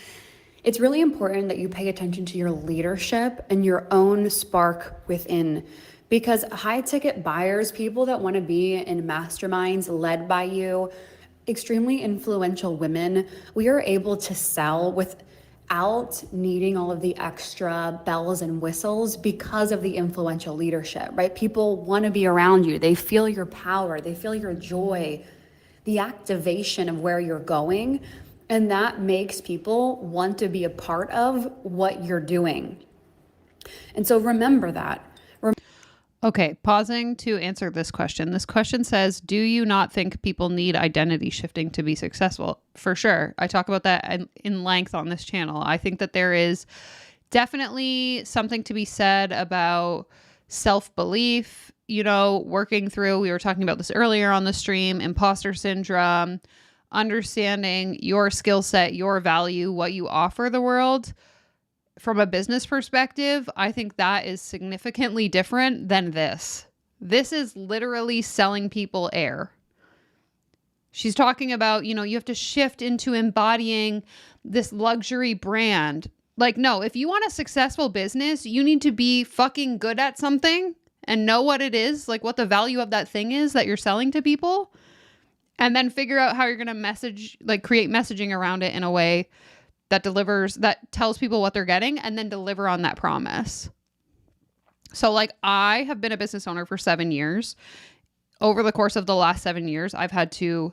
It's really important that you pay attention to your leadership and your own spark within, because high ticket buyers, people that want to be in masterminds led by you, extremely influential women, we are able to sell without needing all of the extra bells and whistles because of the influential leadership, right? People want to be around you. They feel your power. They feel your joy, the activation of where you're going. And that makes people want to be a part of what you're doing. And so remember that. Okay, pausing to answer this question. This question says, do you not think people need identity shifting to be successful? For sure. I talk about that in length on this channel. I think that there is definitely something to be said about self-belief, working through, we were talking about this earlier on the stream, imposter syndrome, understanding your skill set, your value, what you offer the world. From a business perspective, I think that is significantly different than this. This is literally selling people air. She's talking about, you have to shift into embodying this luxury brand. Like, no, if you want a successful business, you need to be fucking good at something and know what it is, like what the value of that thing is that you're selling to people. And then figure out how you're going to create messaging around it in a way that delivers, that tells people what they're getting, and then deliver on that promise. So I have been a business owner for 7 years. Over the course of the last 7 years, I've had to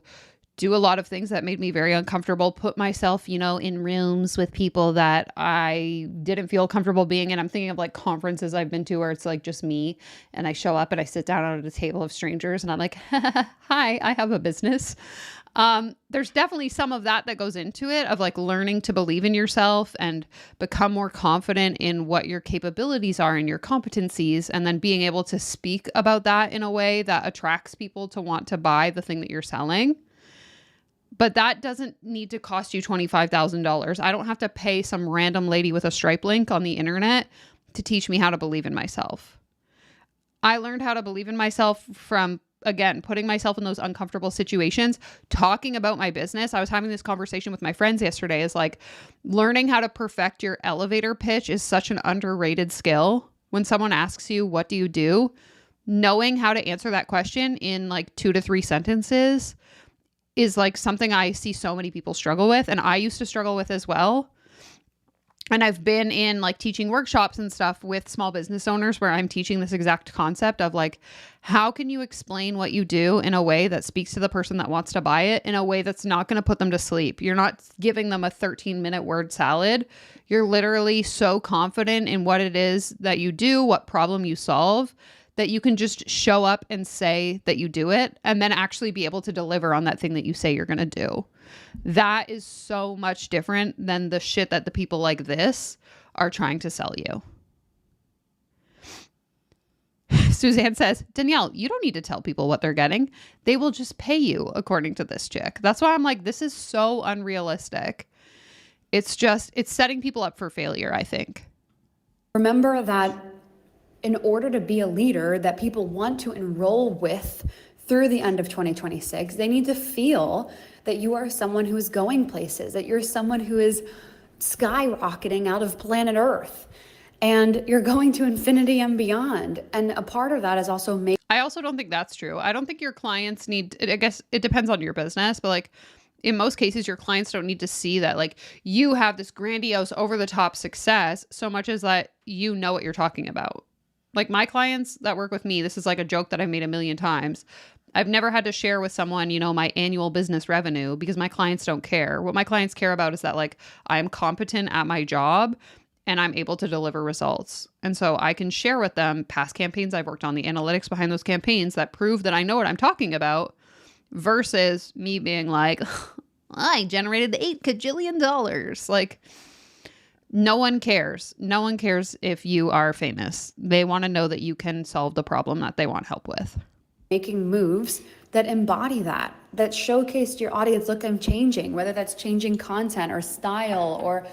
do a lot of things that made me very uncomfortable, put myself, in rooms with people that I didn't feel comfortable being in. I'm thinking of conferences I've been to where it's just me, and I show up and I sit down at a table of strangers and I'm like, hi, I have a business. There's definitely some of that goes into it, of learning to believe in yourself and become more confident in what your capabilities are and your competencies, and then being able to speak about that in a way that attracts people to want to buy the thing that you're selling. But that doesn't need to cost you $25,000. I don't have to pay some random lady with a Stripe link on the internet to teach me how to believe in myself. I learned how to believe in myself from again, putting myself in those uncomfortable situations, talking about my business. I was having this conversation with my friends yesterday, is like learning how to perfect your elevator pitch is such an underrated skill. When someone asks you, what do you do? Knowing how to answer that question in like 2 to 3 sentences is like something I see so many people struggle with. And I used to struggle with as well. And I've been in like teaching workshops and stuff with small business owners where I'm teaching this exact concept of like, how can you explain what you do in a way that speaks to the person that wants to buy it, in a way that's not going to put them to sleep? You're not giving them a 13-minute word salad. You're literally so confident in what it is that you do, what problem you solve, that you can just show up and say that you do it and then actually be able to deliver on that thing that you say you're going to do. That is so much different than the shit that the people like this are trying to sell you. Suzanne says, Danielle, you don't need to tell people what they're getting. They will just pay you, according to this chick. That's why I'm like, this is so unrealistic. It's setting people up for failure, I think. Remember that in order to be a leader that people want to enroll with through the end of 2026, they need to feel that you are someone who is going places, that you're someone who is skyrocketing out of planet Earth, and you're going to infinity and beyond. And a part of that is also I also don't think that's true. I don't think your clients need, I guess it depends on your business, but like in most cases, your clients don't need to see that like you have this grandiose over the top success so much as that you know what you're talking about. Like my clients that work with me, this is like a joke that I've made a million times. I've never had to share with someone, you know, my annual business revenue because my clients don't care. What my clients care about is that like I am competent at my job and I'm able to deliver results. And so I can share with them past campaigns I've worked on, the analytics behind those campaigns that prove that I know what I'm talking about, versus me being like, I generated $8 kajillion. Like, no one cares. No one cares if you are famous. They want to know that you can solve the problem that they want help with. making moves that embody that showcase to your audience, look, I'm changing, whether that's changing content or style, or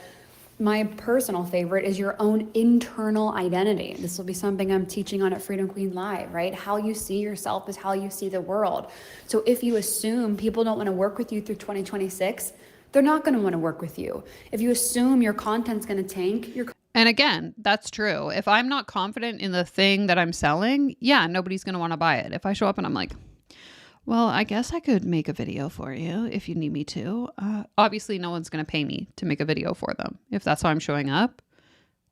my personal favorite is your own internal identity. This will be something I'm teaching on at Freedom Queen Live, right? How you see yourself is how you see the world. So if you assume people don't want to work with you through 2026, they're not going to want to work with you. If you assume your content's going to tank, and again, that's true. If I'm not confident in the thing that I'm selling, yeah, nobody's going to want to buy it. If I show up and I'm like, well, I guess I could make a video for you if you need me to. Obviously, no one's going to pay me to make a video for them if that's how I'm showing up.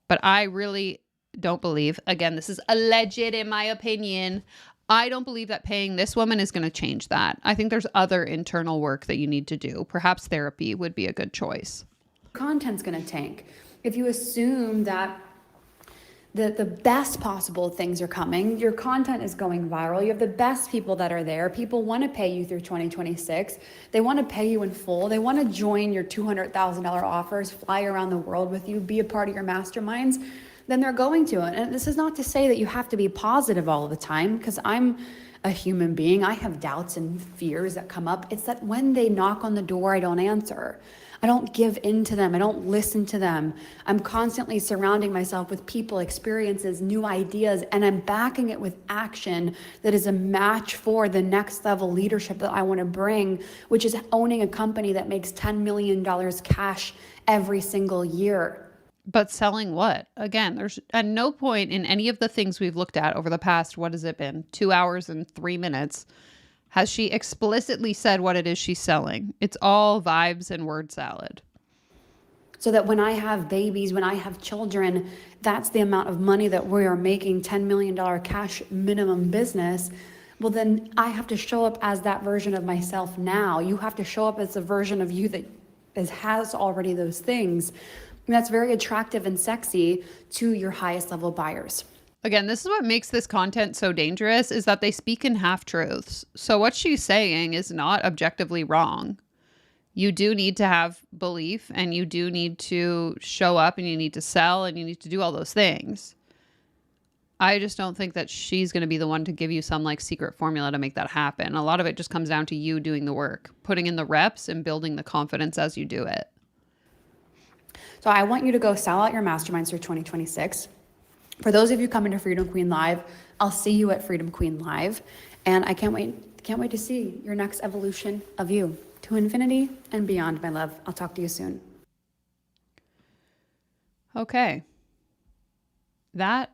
But I really don't believe, again, this is alleged in my opinion, I don't believe that paying this woman is going to change that. I think there's other internal work that you need to do. Perhaps therapy would be a good choice. Content's going to tank. If you assume that the best possible things are coming, your content is going viral, you have the best people that are there, people want to pay you through 2026, they want to pay you in full, they want to join your $200,000 offers, fly around the world with you, be a part of your masterminds, then they're going to. And this is not to say that you have to be positive all the time, because I'm a human being. I have doubts and fears that come up. It's that when they knock on the door, I don't answer. I don't give in to them. I don't listen to them. I'm constantly surrounding myself with people, experiences, new ideas, and I'm backing it with action that is a match for the next level leadership that I want to bring, which is owning a company that makes $10 million cash every single year. But selling what? Again, there's at no point in any of the things we've looked at over the past, what has it been, 2 hours and 3 minutes, has she explicitly said what it is she's selling. It's all vibes and word salad. So that when I have babies, when I have children, that's the amount of money that we are making, $10 million cash minimum business. Well, then I have to show up as that version of myself now. You have to show up as a version of you that has already those things. And that's very attractive and sexy to your highest level buyers. Again, this is what makes this content so dangerous, is that they speak in half-truths. So what she's saying is not objectively wrong. You do need to have belief, and you do need to show up, and you need to sell, and you need to do all those things. I just don't think that she's going to be the one to give you some like secret formula to make that happen. A lot of it just comes down to you doing the work, putting in the reps and building the confidence as you do it. So I want you to go sell out your masterminds for 2026. For those of you coming to Freedom Queen Live, I'll see you at Freedom Queen Live. And I can't wait to see your next evolution of you to infinity and beyond, my love. I'll talk to you soon. Okay. That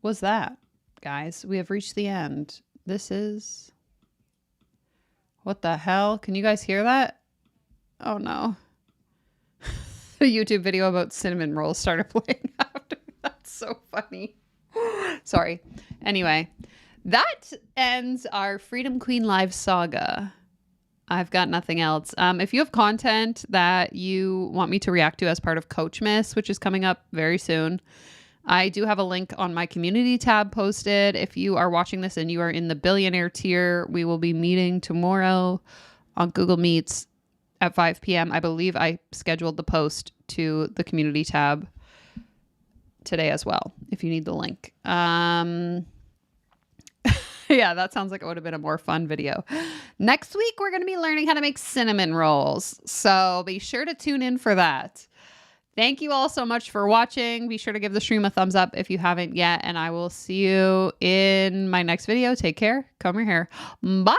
was that, guys. We have reached the end. This is... What the hell? Can you guys hear that? Oh no. A YouTube video about cinnamon rolls started playing after. That's so funny. Sorry. Anyway, that ends our Freedom Queen Live saga. I've got nothing else. If you have content that you want me to react to as part of Coachmas, which is coming up very soon, I do have a link on my community tab posted. If you are watching this and you are in the billionaire tier, we will be meeting tomorrow on Google Meets at 5 p.m. I believe I scheduled the post to the community tab today as well, if you need the link. Yeah, that sounds like it would have been a more fun video. Next week, we're going to be learning how to make cinnamon rolls. So be sure to tune in for that. Thank you all so much for watching. Be sure to give the stream a thumbs up if you haven't yet. And I will see you in my next video. Take care. Comb your hair. Bye.